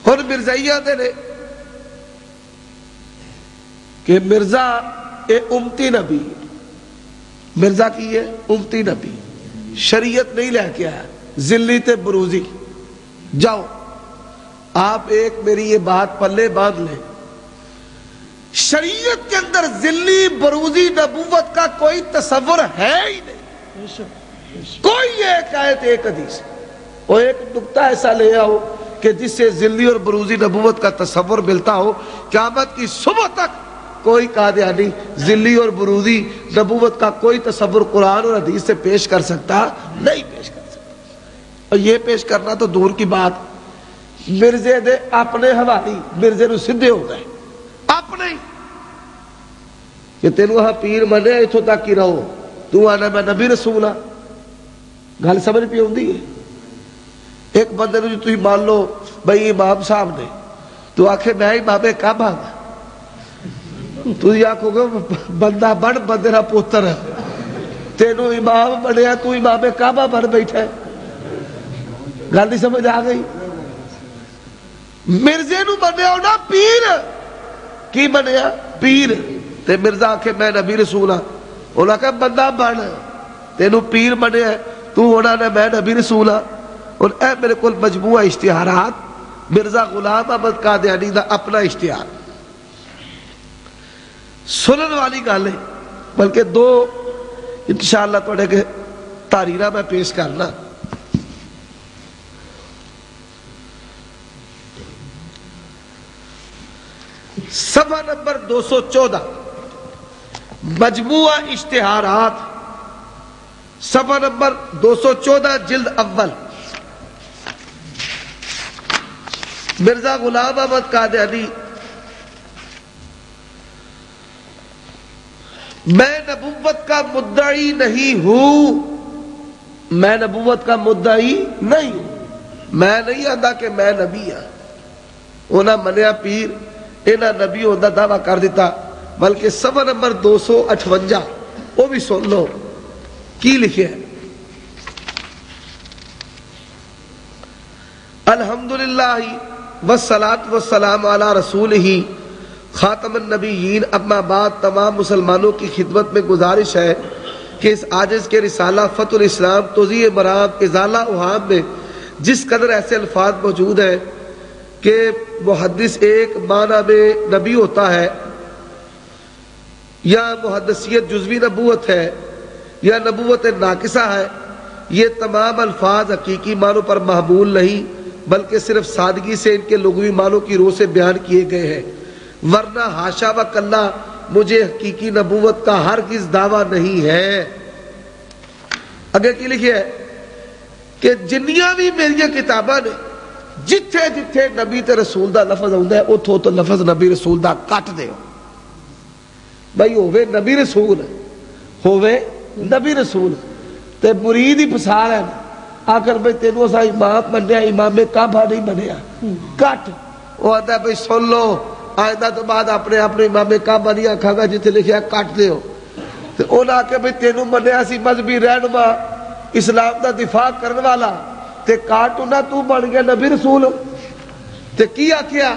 اور مرزائیہ دے نے کہ مرزا اے امتی نبی، مرزا کی ہے امتی نبی، شریعت نہیں لے کے آیا، ذلی تے بروزی۔ جاؤ آپ ایک میری یہ بات پلے باندھ لیں، شریعت کے اندر ذلی بروزی نبوت کا کوئی تصور ہے ہی نہیں، کوئی ایک آیت ایک حدیث اور ایک نقطہ ایسا لے آؤ کہ جس سے ذلی اور بروزی نبوت کا تصور ملتا ہو۔ قیامت کی صبح تک کوئی قادیانی ذلی اور بروزی نبوت کا کوئی تصور قرآن اور حدیث سے پیش کر سکتا نہیں، پیش کر سکتا۔ اور یہ پیش کرنا تو دور کی بات، مرزے دے اپنے حوالی مرزے نو سدھے ہو گئے اپنے ہی کہ تینوں ہاں پیر منے اتھوں تک ہی رہو، تو آنا میں نبی رسول ہاں۔ گل سمجھ پی ہوندی ہے؟ ایک بندے نو تھی مان لو بھائی امام صاحب نے، تو آکھے میں امام کعبہ ہاں، تو یہ آکھو گے بندہ بن بندے را پوتر ہے، تینوں امام بنیا تو امام کعبہ بن بیٹھا ہے۔ گل نہیں سمجھ آ گئی؟ مرزے نو منیا ہونا پیر کی منیا پیر تے مرزا آکھے میں نبی رسول ہاں انہاں کہا بندہ بن تینو پیر منیا تو ہونا نے میں نبی رسول ہاں اور اے میرے کول مجموعہ اشتہارات مرزا غلام احمد قادیانی دا اپنا اشتہار سنن والی گل ہے بلکہ دو انشاءاللہ توڑے کے تحریرہ میں پیش کرنا صفحہ نمبر 214 مجموعہ اشتہارات صفحہ نمبر 214 جلد اول مرزا غلام احمد قادیانی میں نبوت کا مدعی نہیں ہوں میں نبوت کا مدعی نہیں ہوں میں نہیں آندا کہ میں نبی ہاں انہاں منیا پیر انہاں نبی ہوندہ دعویٰ کر دیتا بلکہ صفحہ نمبر 258 وہ بھی سن لو کی لکھے ہے الحمدللہ والصلاة والسلام علی رسولہ خاتم النبیین اما بعد تمام مسلمانوں کی خدمت میں گزارش ہے کہ اس عاجز کے رسالہ فتح الاسلام توضیح مرام ازالہ اوہام میں جس قدر ایسے الفاظ موجود ہیں کہ محدث ایک معنی میں نبی ہوتا ہے یا محدثیت جزوی نبوت ہے یا نبوت ناقصہ ہے یہ تمام الفاظ حقیقی معنوں پر محمول نہیں بلکہ صرف سادگی سے ان کے لغوی معنوں کی روح سے بیان کیے گئے ہیں ورنہ حاشا و کلا مجھے حقیقی نبوت کا ہرگز دعویٰ نہیں ہے اگر کی لکھی ہے کہ جنیاں بھی میری کتاباں نے جتھے جتھے نبی تے رسول دا لفظ ہوندہ ہے اتھو تو لفظ نبی رسول دا کٹ دے بھائی ہووے نبی رسول ہووے نبی رسول تے مرید ہی پسار ہے آخر بھائی تینوں سا امام بنیا امام کعبہ نہیں بنیا کٹ وہ آتا ہے بھائی سن لو آئندہ تو بعد اپنے امام کعبہ نہیں آکھا گا جتھے لکھیا کٹ دے ہو تے انہاں آکے بھائی تینوں بنیا سی مذہبی رہنما اسلام دا دفاع کرنے والا تے کارٹونا تو بن گیا نبی رسول تے کی آکھیا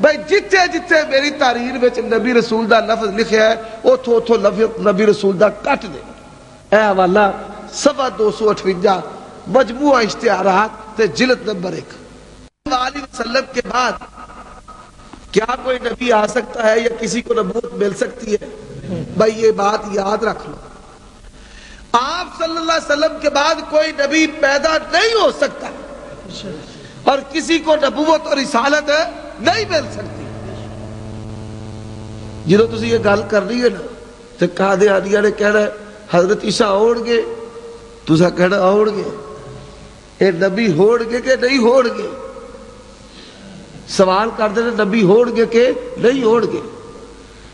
بھائی جتھے جتھے میری تحریر وچ نبی رسول دا لفظ لکھیا ہے اتھو اتھو لفظ نبی رسول دا کٹ دے اے حوالہ صفحہ 258 مجموعہ اشتہارات تے جلد نمبر 1 صلی اللہ علیہ وسلم کے بعد کیا کوئی نبی آ سکتا ہے یا کسی کو نبوت مل سکتی ہے بھائی یہ بات یاد رکھ لو آپ صلی اللہ علیہ وسلم کے بعد کوئی نبی پیدا نہیں ہو سکتا اور کسی کو نبوت اور رسالت نہیں مل سکتی جنہوں تسی یہ گل کر رہی ہے نا تو قادیانیہ نے کہنا ہے حضرت عیسیٰ ہوڑ گے تسا کہنا ہوڑ گے اے نبی ہوڑ گے کہ نہیں ہوڑ گے سوال کر دے نبی ہوڑ گے کہ نہیں ہوڑ گے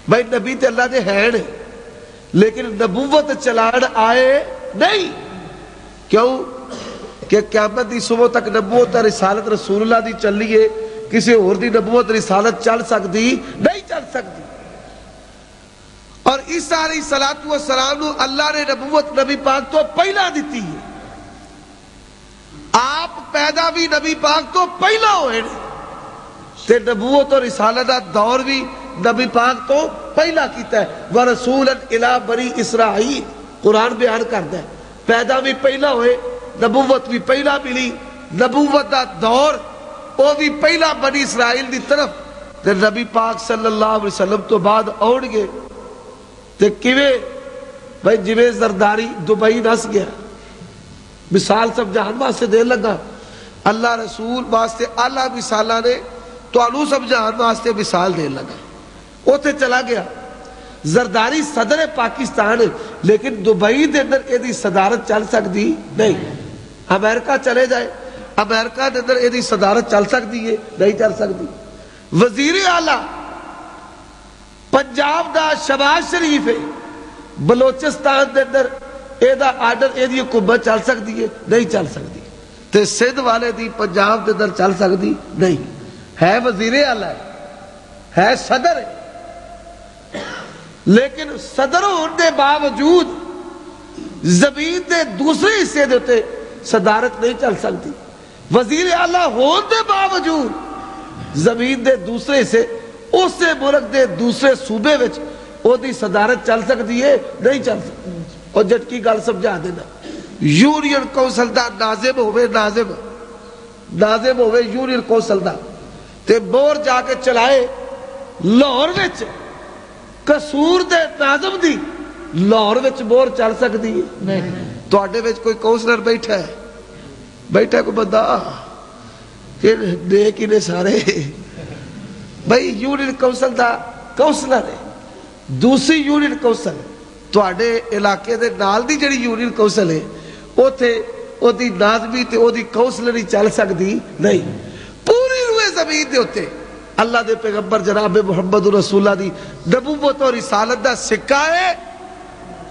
بھائی نبی تے اللہ دے ہیں لیکن نبوت چلان آئے نہیں کیوں کہ قیامت دی صبح تک نبوت رسالت رسول اللہ دی چل لیے کسی اور دی نبوت رسالت چل سکتی نہیں چل سکتی اور عیسیٰ علیہ السلام نو اللہ نے نبوت نبی پاک تو پہلا دیتی ہے آپ پیدا بھی نبی پاک تو پہلا ہوئے تے نبوت اور رسالت دا دور بھی نبی پاک تو پہلا کیتا ہے وَرَسُولًا إِلَىٰ بَنِي إِسْرَائِيلَ قرآن بیان کرتا ہے پیدا بھی پہلا ہوئے نبوت بھی پہلا ملی نبوت دا دور وہ بھی پہلا بنی اسرائیل دی طرف تے نبی پاک صلی اللہ علیہ وسلم تو بعد اوڑ گئے تے کیویں بھائی جویں زرداری دبئی نس گیا مثال سمجھان واسطے دے لگا اللہ رسول واسطے اعلیٰ مثالہ نے تو انو سمجھان واسطے مثال دے لگا اوتے چلا گیا زرداری صدر پاکستان لیکن دبئی دے اندر ایدی صدارت چل سکتی نہیں امریکہ چلے جائے امریکہ دے اندر ایدی صدارت چل سکتی ہے نہیں چل سکتی وزیر اعلیٰ پنجاب دا شہباز شریف ہے بلوچستان دے اندر ایدہ آرڈر ایدی حکومت چل سکتی ہے نہیں چل سکتی تے سندھ والے دی پنجاب دے اندر چل سکتی نہیں ہے وزیر اعلیٰ ہے صدر ہے لیکن صدر ہونے دے باوجود زمین دے دوسرے حصے دیتے صدارت نہیں چل سکتی وزیر اعلیٰ ہونے دے باوجود زمین دے دوسرے حصے اسے ملک دے دوسرے صوبے وچ او دی صدارت چل سکتی ہے؟ نہیں چل سکتی. اور جٹکی گل سمجھا دینا، یونین کونسل دا ناظم ہوئے یونین کونسل دا تے بور جا کے چلائے لاہور وچ، قصور دے ناظم دی لاہور وچ بور چل سکتی ہے؟ نہیں. تواڈے وچ کوئی کونسلر بیٹھا ہے کوئی بندہ کہ نیک ہی نے سارے بھائی یونین کونسل دا کونسلر ہے. دوسری یونین کونسل تواڈے علاقے دے نال دی جڑی یونین کونسل ہے اوتھے او دی ناظمی تے او دی کونسلری چل سکتی نہیں. پوری روئے زمین دے اوتے اللہ دے پیغمبر جناب محمد رسول اللہ دی نبوت اور رسالت دا سکہ ہے.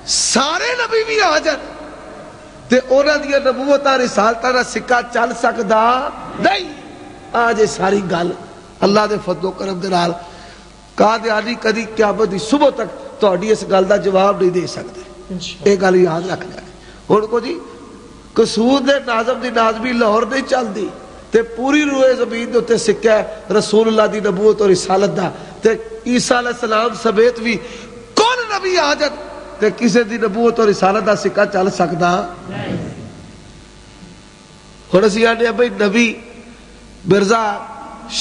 سارے نبی بھی آ جان تے انہاں دی نبوت اور رسالت دا سکہ چل سکدا نہیں. آج یہ ساری گل اللہ دے فضل و کرم دے نال قادیانی کدی قیامت دی صبح تک تہاڈی اس گل دا جواب نہیں دے سکتے. یہ گل یاد رکھ لیا. ہن کو جی قصور دے ناظم دی ناظمی لاہور نہیں چلدی تے پوری روئے زمین دے اوتے سکہ ہے رسول اللہ دی نبوت اور رسالت دا تے عیسیٰ علیہ السلام سمیت بھی کون نبی آ جائے تے کسے دی نبوت اور رسالت دا سکہ چل سکدا ہن اسی آنے بھائی نبی مرزا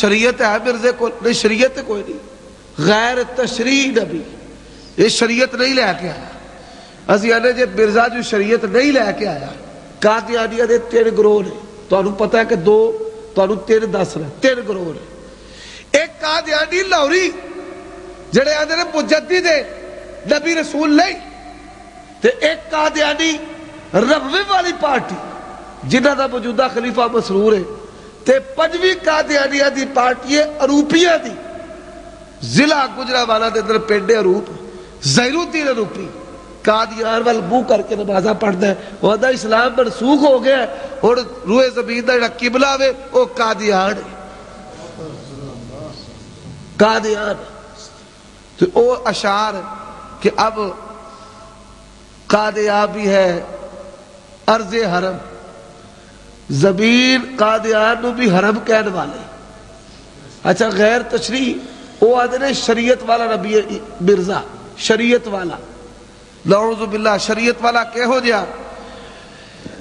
شریعت ہے مرزے کو نہیں، شریعت کوئی نہیں، غیر تشریع نبی یہ شریعت نہیں لے کے آیا. اسی آنے جے مرزا جو شریعت نہیں لے کے آیا. قادیانیہ دے 3 گروہ نے، تو پتہ ہے کہ 2 تو 3 10 نے، 3 گروہ نے. ایک قادیانی لاہوری جڑے آدھے نے مجدد ہے نبی رسول نہیں، تے ایک قادیانی ربوی والی پارٹی جنہ دا موجودہ خلیفہ مسرور ہے، تے 5ویں قادیانیہ دی پارٹی ہے اروپیہ دی. ضلع گجرانوالہ دے اندر پنڈ اروپ، ظہیر الدین اروپی قادیان وال منہ کر کے نمازاں پڑھتا ہے. وہ آدھا اسلام منسوخ ہو گیا ہے اور روئے زمین دا جڑا قبلہ ہے وہ قادیان ہے. قادیان تو وہ اشعار کہ اب قادیان بھی ہے ارض حرم، زمین قادیان نو بھی حرم کہنے والے. اچھا غیر تشریح وہ آدھے نے شریعت والا نبی مرزا، شریعت والا نعوذ باللہ شریعت والا کہ ہو جا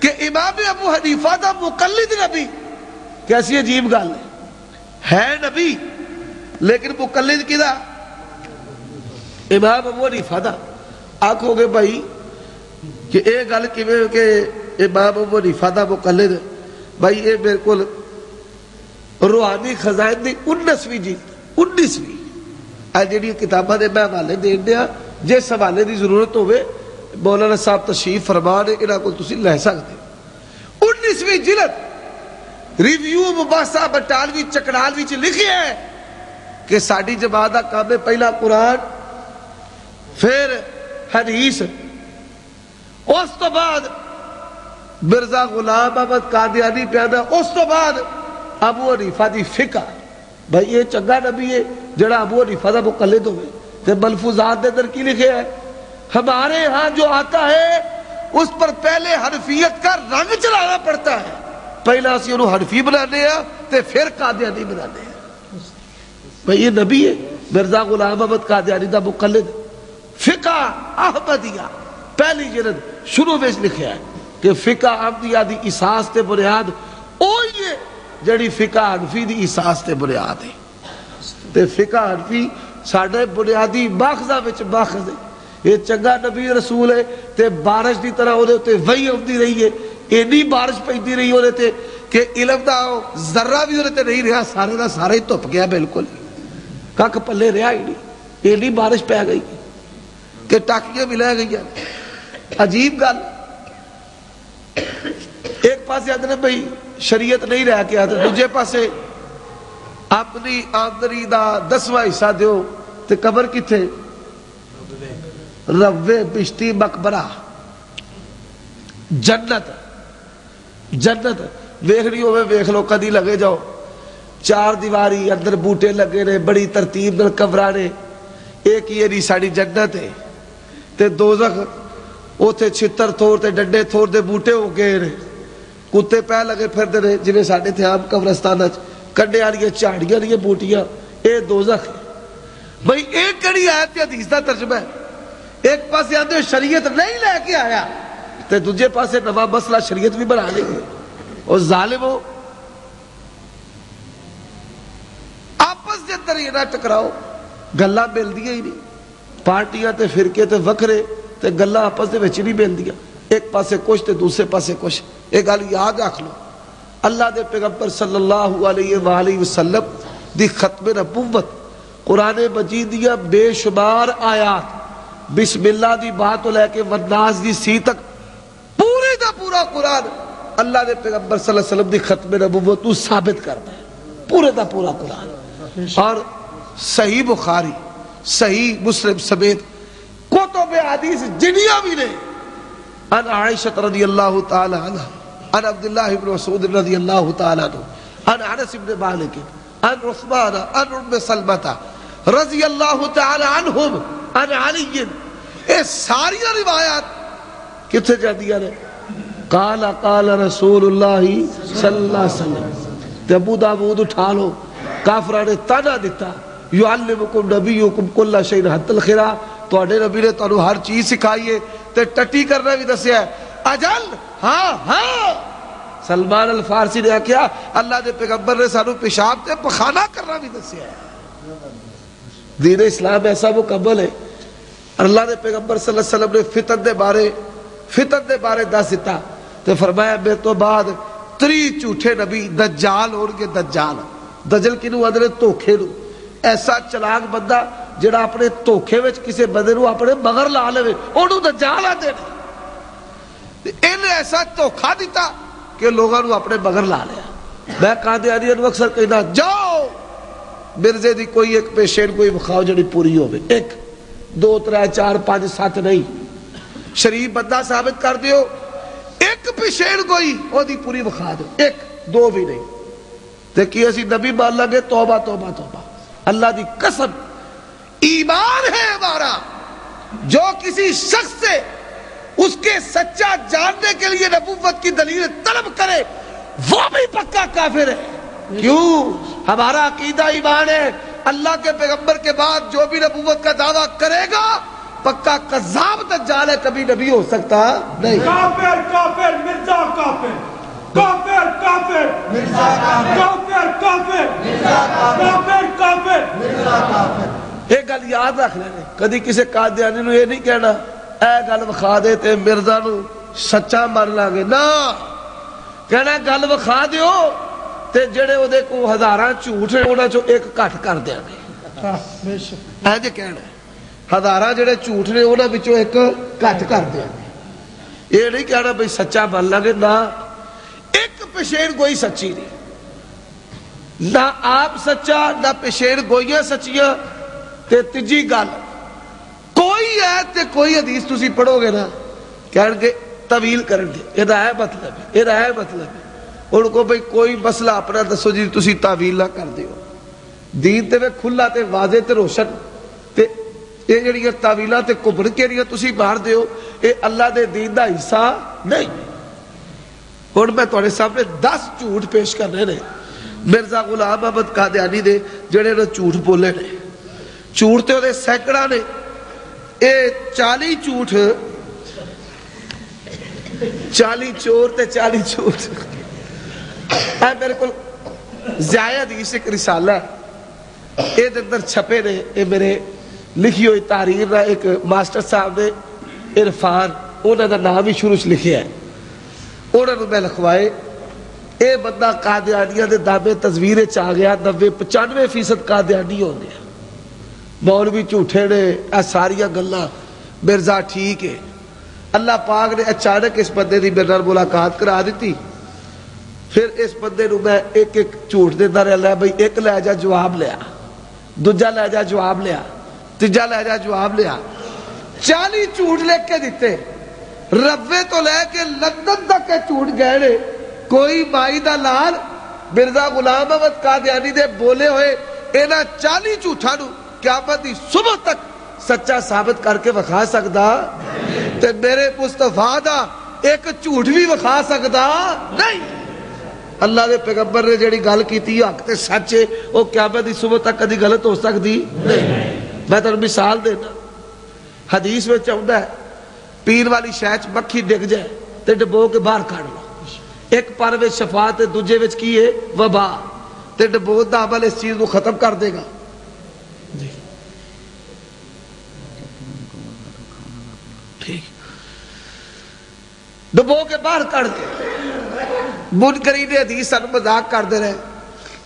کہ امام ابو حنیفہ دا مقلد نبی. کیسی عجیب گل ہے نبی لیکن مقلد کی دا امام ابو حنیفہ دا. آنکھو گے بھائی کہ اے گل کیویں کہ امام ابو حنیفہ دا مقلد بھائی اے میرے کو روحانی خزائن دی 19ویں جلد 19ویں جہاں کتاباں دے میں حوالے دین دیا جس حوالے دی ضرورت ہوئے مولانا صاحب تشریف فرما نے انہاں کو تسی لے سکتے. 19ویں جلد ریویو مباحثہ بٹالوی چکڑالوی چ لکھیا ہے کہ ساڈی جماعت دا کام ہے پہلا قرآن پھر حدیث، اس تو بعد مرزا غلام احمد قادیانی پیدا، اس تو بعد ابو حنیفہ دی فقہ. بھائی یہ چنگا نبی ہے جڑا ابو حنیفہ دا مقلد ہوئے. تے ملفوظات دے اندر کی لکھے ہے ہمارے ہاں جو آتا ہے اس پر پہلے حنفیت کا رنگ چلانا پڑتا ہے. پہلا اسی انہوں حنفی بنانے ہیں تے پھر قادیانی بنانے ہیں. بھائی یہ نبی ہے مرزا غلام احمد قادیانی دا مقلد. فقہ احمدیہ پہلی جلد شروع میں لکھا ہے کہ فقہ احمدیہ دی اساس تے بنیاد اوہی ہے جڑی فقہ حنفی دی اساس تے بنیاد ہے. تے فقہ حنفی ساڑھے بنیادی ماخذہ وچ ماخذ ہے. یہ چنگا نبی رسول ہے تے بارش دی طرح ہوتے ہوتے وہی ہوتی رہی ہے. اینی بارش پیتی رہی ہوتے تھے کہ علم دا ذرہ بھی ہوتے نہیں رہا، سارے دا سارے ہی تپ گیا بالکل کک پلے رہا ہی نہیں. اینی بارش پہ گئی کہ ٹاکیاں بھی لے گئی. عجیب گل. ایک پاسے آدھے بھائی شریعت نہیں رہ کے آتے، دوجے پاسے اپنی آمدنی دا 10واں حصہ دیو تے قبر کتھے روے بشتی مقبرہ جنت. جنت ویکھنی ہوئے ویکھ لو کدی لگے جاؤ. 4 دیواری اندر بوٹے لگے نے بڑی ترتیب نال قبراں نے. ایک یہ نہیں ساڑی جنت ہے تے دوزخ اوتھے چھتر تھور تے ڈنڈے تھور دے بوٹے ہو گئے نے. کتے پہ لگے پھر دے جویں ساڈے تھے عام قبرستان کنڈے والی جھاڑیاں والی بوٹیاں اے دوزخ ہے بھئی ایک کڑی آیت حدیث دا ترجمہ ہے ایک پاسے آندے شریعت نہیں لے کے آیا تے دوجے پاسے نواں مسئلہ شریعت بھی بنا لیں گے اور ظالم ہو آپس دے اندر یہ نہ ٹکراؤ گلاں مل دیا ہی نہیں پارٹیاں تے فرقے تے وکھرے تے گلاں آپس دے وچ نہیں مل دیا ایک پاسے کچھ تے دوسرے پاسے کچھ ایک گل یاد رکھ لو اللہ دے پیغمبر صلی اللہ علیہ وآلہ وسلم دی ختم نبوت قرآن مجید دیا بے شمار آیات بسم اللہ دی بات لے کے والناس دی سی تک پورے دا پورا قرآن اللہ دے پیغمبر صلی اللہ علیہ وسلم دی ختم نبوت تو ثابت کرتا ہے پورے دا پورا قرآن اور صحیح بخاری صحیح مسلم سمیت کتب حدیث جنیاں بھی نے ان عائشہ رضی اللہ تعالی عنہ ان عبداللہ بن مسعود رضی اللہ تعالی عنہ ان انس بن مالک ان عثمان ان ام سلمہ رضی اللہ تعالی عنہم ان علی اے ساری روایات کتنے جاندیاں نے قال قال رسول اللہ صلی اللہ علیہ وسلم تے ابو داؤد اٹھا لو کافراں نے تانا دیتا یعلمکم نبیکم کل شیء حتی الخرا تواڈے نبی نے تانوں ہر چیز سکھائی ہے تے ٹٹی کرنا بھی دسیا ہے اجل ہاں ہاں سلمان الفارسی نے کیا اللہ دے پیغمبر نے سانوں پیشاب تے پخانہ کرنا بھی دسیا ہے دین اسلام ایسا مکمل ہے اللہ دے پیغمبر صلی اللہ علیہ وسلم نے فتن دے بارے دس دیتا تو فرمایا میرے تو بعد 3 جھوٹے نبی دجال ہون گے دجل کنوں آندے دھوکھے نو ایسا چلاک بندہ جڑا اپنے دھوکھے وچ کسے بندے نو اپنے مگر لا لے اونوں دجال آندے نے انہیں ایسا دھوکھا دیتا کہ لوگاں نو اپنے مگر لا لیا میں قادیانیاں نو اکثر کہنا جاؤ مرزے دی کوئی ایک پیشین کوئی بخاؤ جڑی پوری ہوئے 1 2 3 4 5 7 نہیں شریف بندہ ثابت کر دیو ایک پیشین کوئی وہ دی پوری بخا دو 1 2 بھی نہیں تے کی اسی نبی مان لگے توبہ توبہ توبہ اللہ دی قسم ایمان ہے ہمارا جو کسی شخص سے اس کے سچا جاننے کے لیے نبوت کی دلیل طلب کرے وہ بھی پکا کافر ہے کیوں ہمارا عقیدہ ایمان ہے اللہ کے پیغمبر کے بعد جو بھی نبوت کا دعویٰ کرے گا پکا قذاب دجال ہے کبھی نبی ہو سکتا نہیں کافر کافر مرزا کافر کافر کافر مرزا کافر کافر مرزا کافر کافر مرزا کافر ایک گل یاد رکھ لینے کدی کسی قادیانی نو یہ نہیں کہنا اے گل وکھا دے تے مرزا نو سچا مان لاں گے نا کہنا گل وکھا دیو تے جڑے او دے کو ہزاراں جھوٹ نے انہاں چوں ایک کٹ کر دیاں گے بے شک اے جے کہنا ہزاراں جڑے جھوٹ نے انہاں وچوں ایک کٹ کر دیاں گے یہ نہیں کہنا بھئی سچا مان لاں گے نا ایک پیشین گوئی سچی نہیں نہ آپ سچا نہ پیشین گوئیاں سچیاں تے تیجی گل کوئی آیت تے کوئی حدیث تسی پڑھو گے نا کہن گے طویل کرن گے یہ ہے مطلب ہے ان کو بھئی کوئی مسئلہ اپنا دسو جی تسی تعویل نہ کر دیو دین تے کھلا تے واضح تے روشن تے یہ جڑیاں تعویلاں تے کبر کیڑیاں تسی مار دیو اے اللہ دے دین دا حصہ نہیں ہن میں تواڈے سامنے 10 جھوٹ پیش کرنے نے مرزا غلام احمد قادیانی دے جڑے نے جھوٹ بولے نے جھوٹ تے دے سینکڑا نے اے 40 جھوٹ 40 چور تے 40 جھوٹ اے میرے کو ضیاء حدیث ایک رسالہ ہے اے دے اندر چھپے نے اے میرے لکھی ہوئی تحریر دا ایک ماسٹر صاحب نے عرفان انہاں دا نام ہی شروع لکھیا ہے انہاں نوں میں لکھوائے اے بندہ قادیانیاں دے دامے تصویر چ گیا 95% قادیانی ہو گیا مولوی جھوٹے نے اے ساریاں گلاں مرزا ٹھیک ہے اللہ پاک نے اچانک اس بندے دی میرے نال ملاقات کرا دیتی پھر اس بندے نو میں ایک ایک جھوٹ دیتا رہا بھئی ایک لہجہ جواب لیا دوجا لہجہ جواب لیا تیجا لہجہ جواب لیا 40 جھوٹ لکھ کے دیتے روے تو لے کے لندن تک کے جھوٹ گئے نے کوئی مائی دا لال مرزا غلام احمد قادیانی دے بولے ہوئے اینا 40 جھوٹاں نو قیامت دی صبح تک سچا ثابت کر کے وکھا سکدا تے میرے مصطفیٰ دا ایک جھوٹ بھی وکھا سکدا نہیں اللہ دے پیغمبر نے جڑی گل کیتی حق تے سچ ہے وہ قیامت دی صبح تک کدی غلط ہو سکتی نہیں۔ میں تمہیں مثال دینا، حدیث میں آتا ہے پین والی شے چ مکھی ڈگ جائے تے ڈبو کے باہر کھڑ لو، ایک پر وچ شفا تے دوجے وچ کی ہے وبا، تے ڈبو دا عمل اس چیز کو ختم کر دے گا۔ ٹھیک، ڈبو کے باہر کر دے۔ منکرین نے حدیث سن مذاق کرتے رہے،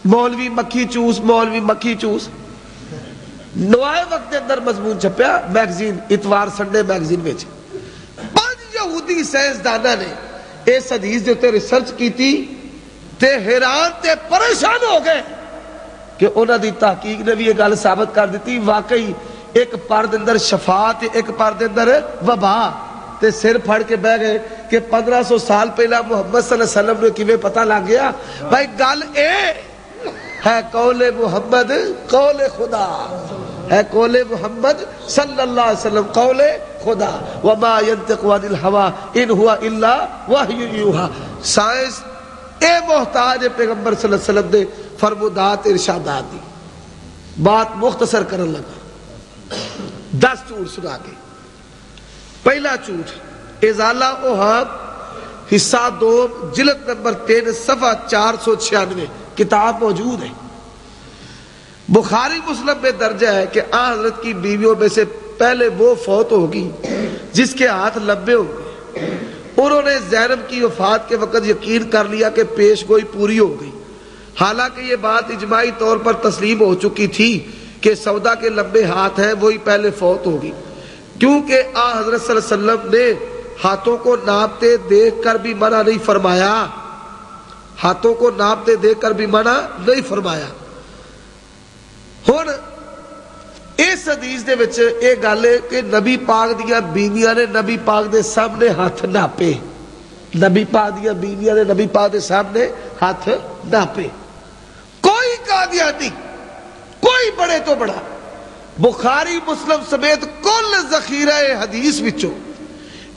مولوی مکھی چوس، مولوی مکھی چوس۔ نوائے وقت کے اندر مضمون چھپیا میگزین اتوار سنڈے میگزین میں 5 یہودی سائنسدانہ نے اس حدیث دے اوپر ریسرچ کیتی تے حیران تے پریشان ہو گئے کہ انہاں دی تحقیق نے بھی یہ گل ثابت کر دیتی واقعی ایک پر دے اندر شفا تے ایک پر دے اندر وبا، تے سر پھڑ کے بہ گئے کہ 1500 سال پہلا محمد صلی اللہ علیہ وسلم نے کیویں پتہ لگ گیا؟ بھائی گل اے ہے قول محمد قول خدا ہے، قول محمد صلی اللہ علیہ وسلم قول خدا، وما ينطق عن الهوى ان هو الا وحی یوحى۔ سائنس اے محتاج ہے پیغمبر صلی اللہ علیہ وسلم دے فرمودات ارشادات دی۔ بات مختصر کرن لگا، 10 جھوٹ سنا کے۔ پہلا جھوٹ ازالہ اوہام حصہ 2 جلد نمبر 3 صفحہ 496 کتاب موجود ہے۔ بخاری مسلم میں درجہ ہے کہ آن حضرت کی بیویوں میں سے پہلے وہ فوت ہوگی جس کے ہاتھ لمبے ہوں گے۔ انہوں نے زینب کی وفات کے وقت یقین کر لیا کہ پیش گوئی پوری ہو گئی، حالانکہ یہ بات اجماعی طور پر تسلیم ہو چکی تھی کہ سودا کے لمبے ہاتھ ہیں وہی پہلے فوت ہوگی، کیونکہ آن حضرت صلی اللہ علیہ وسلم نے ہاتھوں کو ناپتے دیکھ کر بھی منع نہیں فرمایا، ہاتھوں کو ناپتے دیکھ کر بھی منع نہیں فرمایا۔ ہن اس حدیث دے وچ یہ گل ہے کہ نبی پاک دیا بیویاں نے نبی پاک دے سامنے ہاتھ ناپے، نبی پاک دیا بیویاں نے نبی پاک دے سامنے ہاتھ ناپے۔ کوئی قادیانی، کوئی بڑے تو بڑا، بخاری مسلم سمیت کل ذخیرہ حدیث وچوں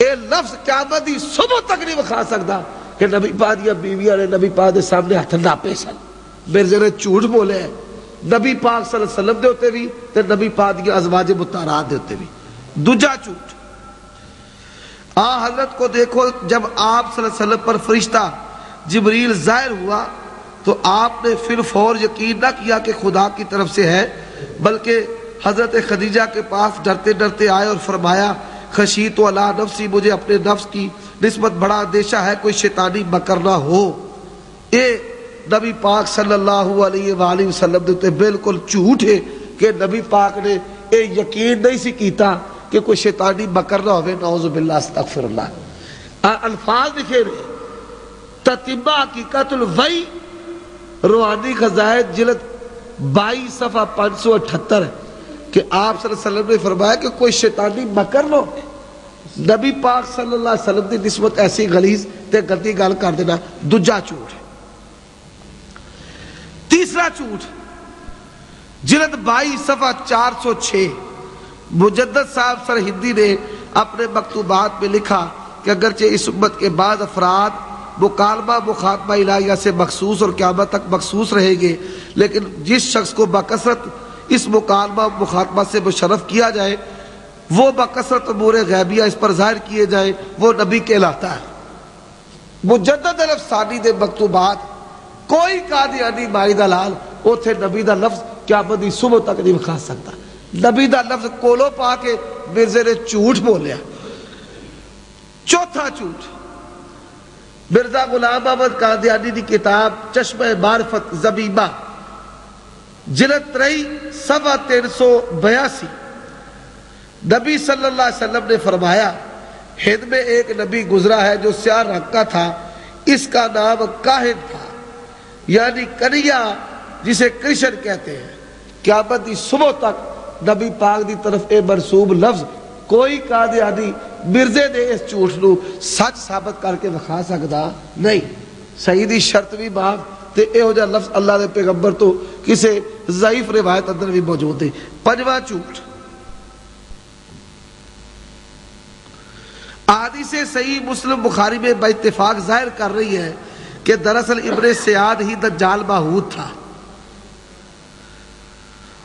اے لفظ قیامت دی صبح تک نہیں بکھا سکتا کہ نبی پاک دیا بیویاں نے نبی پاک دے سامنے ہاتھ ناپے سن۔ مرزا نے جھوٹ بولے ہے نبی پاک صلی اللہ علیہ وسلم دے ہوتے بھی تے نبی پاک دیا ازواج مطہرات دے ہوتے بھی۔ دوجا جھوٹ، حضرت کو دیکھو جب آپ صلی اللہ علیہ وسلم پر فرشتہ جبریل ظاہر ہوا تو آپ نے پھر فور یقین نہ کیا کہ خدا کی طرف سے ہے، بلکہ حضرت خدیجہ کے پاس ڈرتے ڈرتے آئے اور فرمایا خشیت علی نفسی، مجھے اپنے نفس کی نسبت بڑا اندیشہ ہے کوئی شیطانی مکر نہ ہو۔ یہ نبی پاک صلی اللہ علیہ وآلہ وسلم دیتے بالکل جھوٹ ہے کہ نبی پاک نے یہ یقین نہیں سی کیتا کہ کوئی شیطانی مکر نہ ہوئے، نعوذ باللہ استغفر اللہ۔ الفاظ لکھے رہے تتمہ حقیقت الوحی روحانی خزائن جلد 22 صفحہ 578 کہ آپ صلی اللہ علیہ وسلم نے فرمایا کہ کوئی شیطانی مکر نہ ہو۔ نبی پاک صلی اللہ علیہ وسلم دی نسبت ایسی غلیظ تے گندی گل کر دینا دوجا جھوٹ ہے۔ تیسرا جھوٹ جلد 22 صفحہ 406 مجدد صاحب سر ہندی نے اپنے مکتوبات میں لکھا کہ اگرچہ اس امت کے بعض افراد مکالمہ مخاطبہ الہیہ سے مخصوص اور قیامت تک مخصوص رہیں گے، لیکن جس شخص کو بکثرت اس مکالمہ مخاطبہ سے مشرف کیا جائے، وہ بکثرت امور غیبیہ اس پر ظاہر کیے جائے، وہ نبی کہلاتا ہے۔ مجدد الافسانی دے مکتوبات کوئی قادیانی مائی دلال اوتھے نبی دا لفظ قیامت دی صبح تک نہیں بکھا سکتا۔ نبی دا لفظ کولو پا کے مرزے نے جھوٹ بولیا۔ چوتھا جھوٹ مرزا غلام احمد قادیانی دی کتاب چشمہ معرفت زبیبہ جلد 3 صفحہ 382 نبی صلی اللہ علیہ وسلم نے فرمایا ہند میں ایک نبی گزرا ہے جو سیاہ رنگ کا تھا، اس کا نام کاہن تھا، یعنی کنیا جسے کرشن کہتے ہیں۔ قیامت دی صبح تک نبی پاک دی طرف اے منسوب لفظ کوئی قادیانی مرزے نے اس جھوٹ نو سچ ثابت کر کے دکھا سکتا نہیں۔ سیدی شرط بھی معاف تے اے ہو جا لفظ اللہ دے پیغمبر تو کسے ضعیف روایت اندر بھی موجود ہے۔ پنجواں جھوٹ احادیث صحیح مسلم بخاری میں با اتفاق ظاہر کر رہی ہے کہ دراصل ابن سیاد ہی دجال باہوت تھا،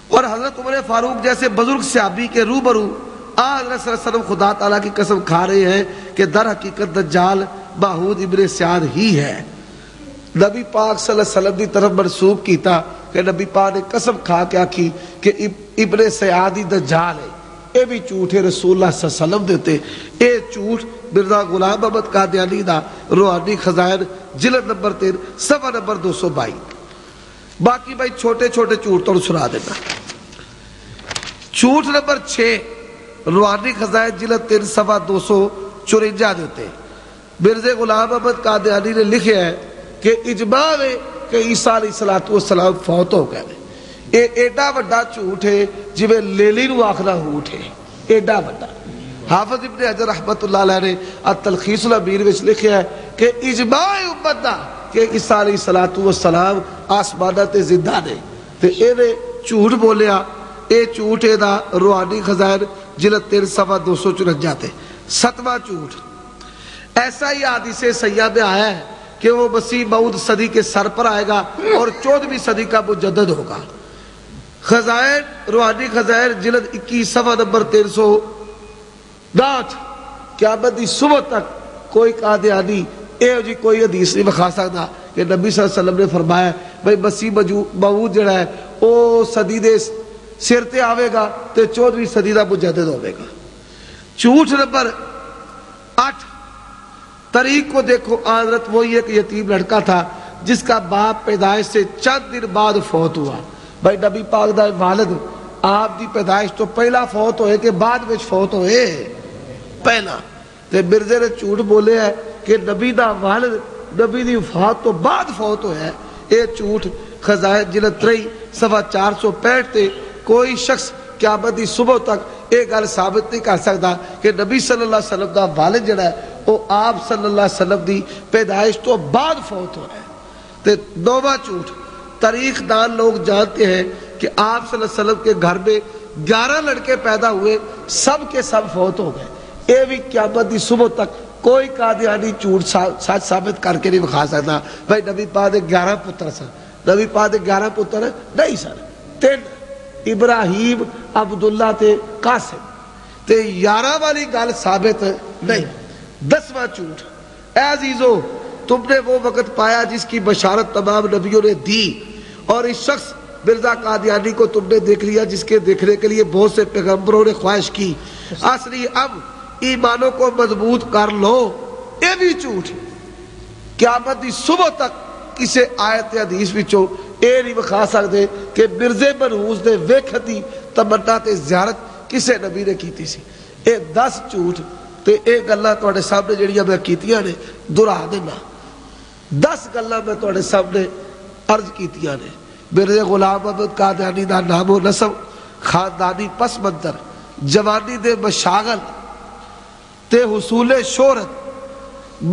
اور حضرت عمر فاروق جیسے بزرگ صحابی کے روبرو حضرت صلی اللہ علیہ وسلم خدا تعالیٰ کی قسم کھا رہے ہیں کہ در حقیقت دجال باہود ابن سیاد ہی ہے۔ نبی پاک صلی اللہ علیہ وسلم کی طرف منسوب کیتا کہ نبی پاک نے قسم کھا کے آکھی کہ ابن سیاد ہی دجال ہے۔ اے بھی جھوٹ ہے رسول اللہ صلی اللہ علیہ وسلم دیتے، اے جھوٹ مرزا غلام احمد قادیانی دا روحانی خزائن جلد نمبر 3 صفحہ نمبر 222۔ باقی بھائی چھوٹے چھوٹے جھوٹ تو سنا دینا۔ جھوٹ نمبر 6 روحانی خزائن جلد 3 صفحہ 254 دیتے، مرزا غلام احمد قادیانی نے لکھے ہے کہ اجماع ہے کہ عیسیٰ علیہ السلام فوت ہو گئے۔ یہ ایڈا وڈا جھوٹ ہے جی لیلی نو آخنا ہوٹ ہے، ایڈا وڈا۔ حافظ ابن حجر رحمت اللہ علیہ نے التلخیص الامیر وچ لکھیا ہے کہ اجماع امت دا کہ عیسیٰ علیہ السلام آسمانہ تے زندہ نے، تے اے نے جھوٹ بولیا۔ اے جھوٹ اے دا روحانی خزائن جلد 3 صفحہ 254 تے۔ 7واں جھوٹ، ایسا ہی حدیث سیاح میں آیا ہے کہ وہ مسیح موعود صدی کے سر پر آئے گا اور 14ویں صدی کا مجدد ہوگا۔ خزائن روحانی خزائن جلد 21 صفحہ نمبر 360، قیامت دی صبح تک کوئی قادیانی اے جی کوئی حدیث نہیں بخا سکتا کہ نبی صلی اللہ علیہ وسلم نے فرمایا بھئی مسیح موعود جڑا ہے او صدی دے سر تے آوے گا تے 14ویں صدی دا مجدد ہوے گا۔ جھوٹ نمبر 8، طریق کو دیکھو، حضرت وہی ایک یتیم لڑکا تھا جس کا باپ پیدائش سے چند دن بعد فوت ہوا۔ بھائی نبی پاک دا والد آپ دی پیدائش تو پہلا فوت ہوئے کہ بعد میں فوت ہوئے؟ پہلا۔ تے مرزے نے جھوٹ بولے ہے کہ نبی دا والد نبی دی وفات تو بعد فوت ہوئے ہے۔ اے جھوٹ خزائن جلد 3 صفحہ 465 تے کوئی شخص قیامت دی صبح تک ایک گل ثابت نہیں کر سکتا کہ نبی صلی اللہ علیہ وسلم دا والد جڑا ہے وہ آپ صلی اللہ علیہ وسلم دی پیدائش تو بعد فوت ہو رہا ہے۔ تے 9واں جھوٹ، تاریخ دان لوگ جانتے ہیں کہ آپ صلی اللہ علیہ وسلم کے گھر میں 11 لڑکے پیدا ہوئے، سب کے سب فوت ہو گئے۔ اے بھی قیامت دی صبح تک کوئی قادیانی جھوٹ سچ ثابت کر کے نہیں بخا سکتا۔ بھائی نبی پاک دے 11 پتر سن، نبی پاک دے 11 پتر نہیں سن، 3 ابراہیم، عبداللہ تے قاسم، تے 11 والی گل ثابت نہیں۔ 10واں جھوٹ، اے عزیزو تم نے وہ وقت پایا جس کی بشارت تمام نبیوں نے دی، اور اس شخص مرزا قادیانی کو تم نے دیکھ لیا جس کے دیکھنے کے لیے بہت سے پیغمبروں نے خواہش کی۔ اصلی اب ایمانوں کو مضبوط کر لو۔ یہ بھی جھوٹ، قیامت دی صبح تک کسی آیت حدیث وچوں اے نہیں بخا سکتے کہ مرزے منحوس نے ویکھن دی تمنا تے زیارت کسے نبی نے کیتی سی۔ اے 10 جھوٹ تے اے گلاں تواڈے سامنے جڑیاں میں کیتیاں نے دہرا دینا۔ 10 گلاں میں تواڈے سامنے عرض کیتیاں نے۔ مرزا غلام احمد قادیانی دا نام و نسب، خاندانی پس منظر، جوانی دے مشاغل تے حصول شہرت،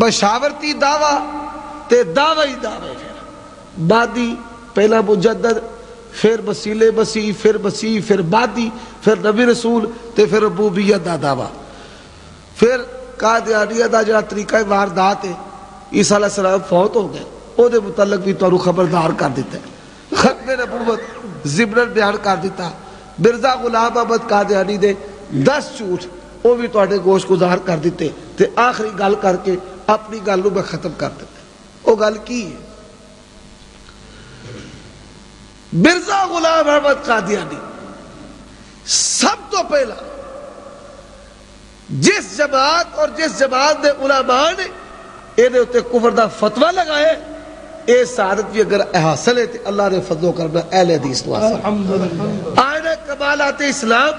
بشاورتی دعویٰ تے دعوی دعوے، پھر بادی، پہلا مجدد، پھر وسیلے مسیح، پھر مسیح، پھر بادی، پھر نبی رسول تے پھر ربوبیت دا دعویٰ۔ پھر قادیانیہ دا جڑا طریقہ واردات ہے، عیسیٰ علیہ السلام فوت ہو گئے، او دے متعلق بھی تو خبردار کر دیتا ہے۔ ختم نبوت ضمن بیان کر دیتا۔ مرزا غلام احمد قادیانی دے 10 جھوٹ وہ بھی تواڈے گوش گزار کر دیتے، تے آخری گل کر کے اپنی گل نو میں ختم کر دیتا۔ وہ گل کی ہے؟ مرزا غلام احمد قادیانی سب تو پہلا جس جماعت اور جس جماعت دے علماء نے یہ اتنے کفر دا فتویٰ لگائے، اے سعادت بھی اگر حاصل ہے تو اللہ نے فضل و کرم اہل حدیث تو حاصل۔ آئینہ کمالات اسلام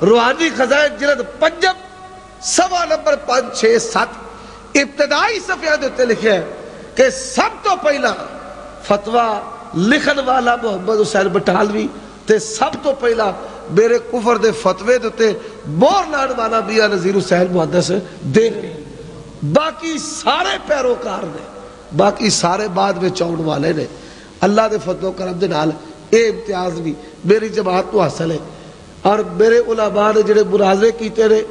روحانی خزائن جلد 5 صفحہ نمبر 5، 6، 7 ابتدائی صفحے دیتے لکھے ہیں کہ سب تو پہلا فتویٰ لکھن والا محمد حسین بٹالوی تے سب تو پہلا میرے کفر دے فتوے دیتے بور لان والا میاں نذیر حسین محدث دے رہے، باقی سارے پیروکار نے، باقی سارے بعد میں چون والے نے۔ اللہ دے فضل و کرم دے نال اے امتیاز بھی میری جماعت کو حاصل ہے، اور میرے علماء نے جڑے مناظرے کیتے نے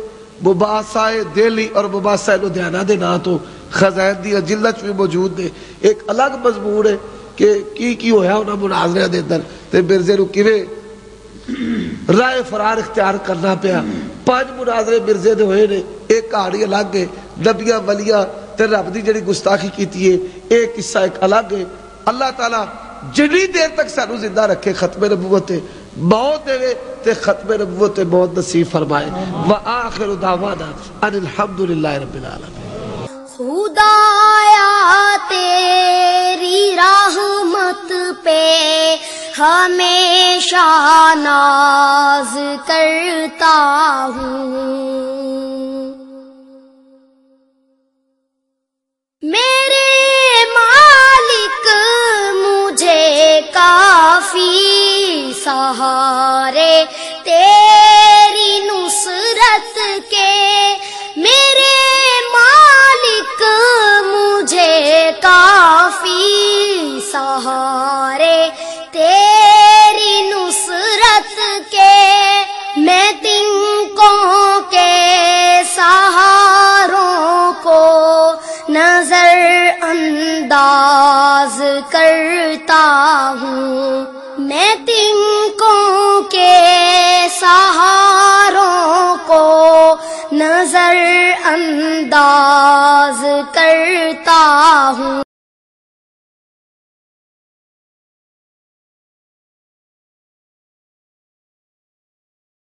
مباحثہ دہلی اور مباحثہ لدھیانہ دے نا تو خزائن دی اجلت بھی موجود نے. ایک الگ مضمون ہے کہ کی ہویا انہاں مناظرے دے اندر تے مرزے نو کیویں رائے فرار اختیار کرنا پیا. 5 مناظرے مرزے دے ہوئے نے. ایک کہانی الگ ہے نبیاں ولیاں تے رب دی جڑی گستاخی کیتی ہے ایک قصہ ایک الگ ہے. اللہ تعالیٰ جنی دیر تک سانو زندہ رکھے ختم نبوت موت دے تے ختم نبوت موت نصیب فرمائے. وآخر دعوانا ان الحمدللہ رب العالمین. خدایا تیری رحمت پہ ہمیشہ ناز کرتا ہوں. میرے مالک مجھے کافی سہارے تیری نصرت کے. میرے مالک مجھے کافی سہارے تیری نصرت کے. میں تنکوں کے سہاروں کو نظر انداز کرتا ہوں. میں تنکوں کے سہاروں کو نظر انداز کرتا ہوں.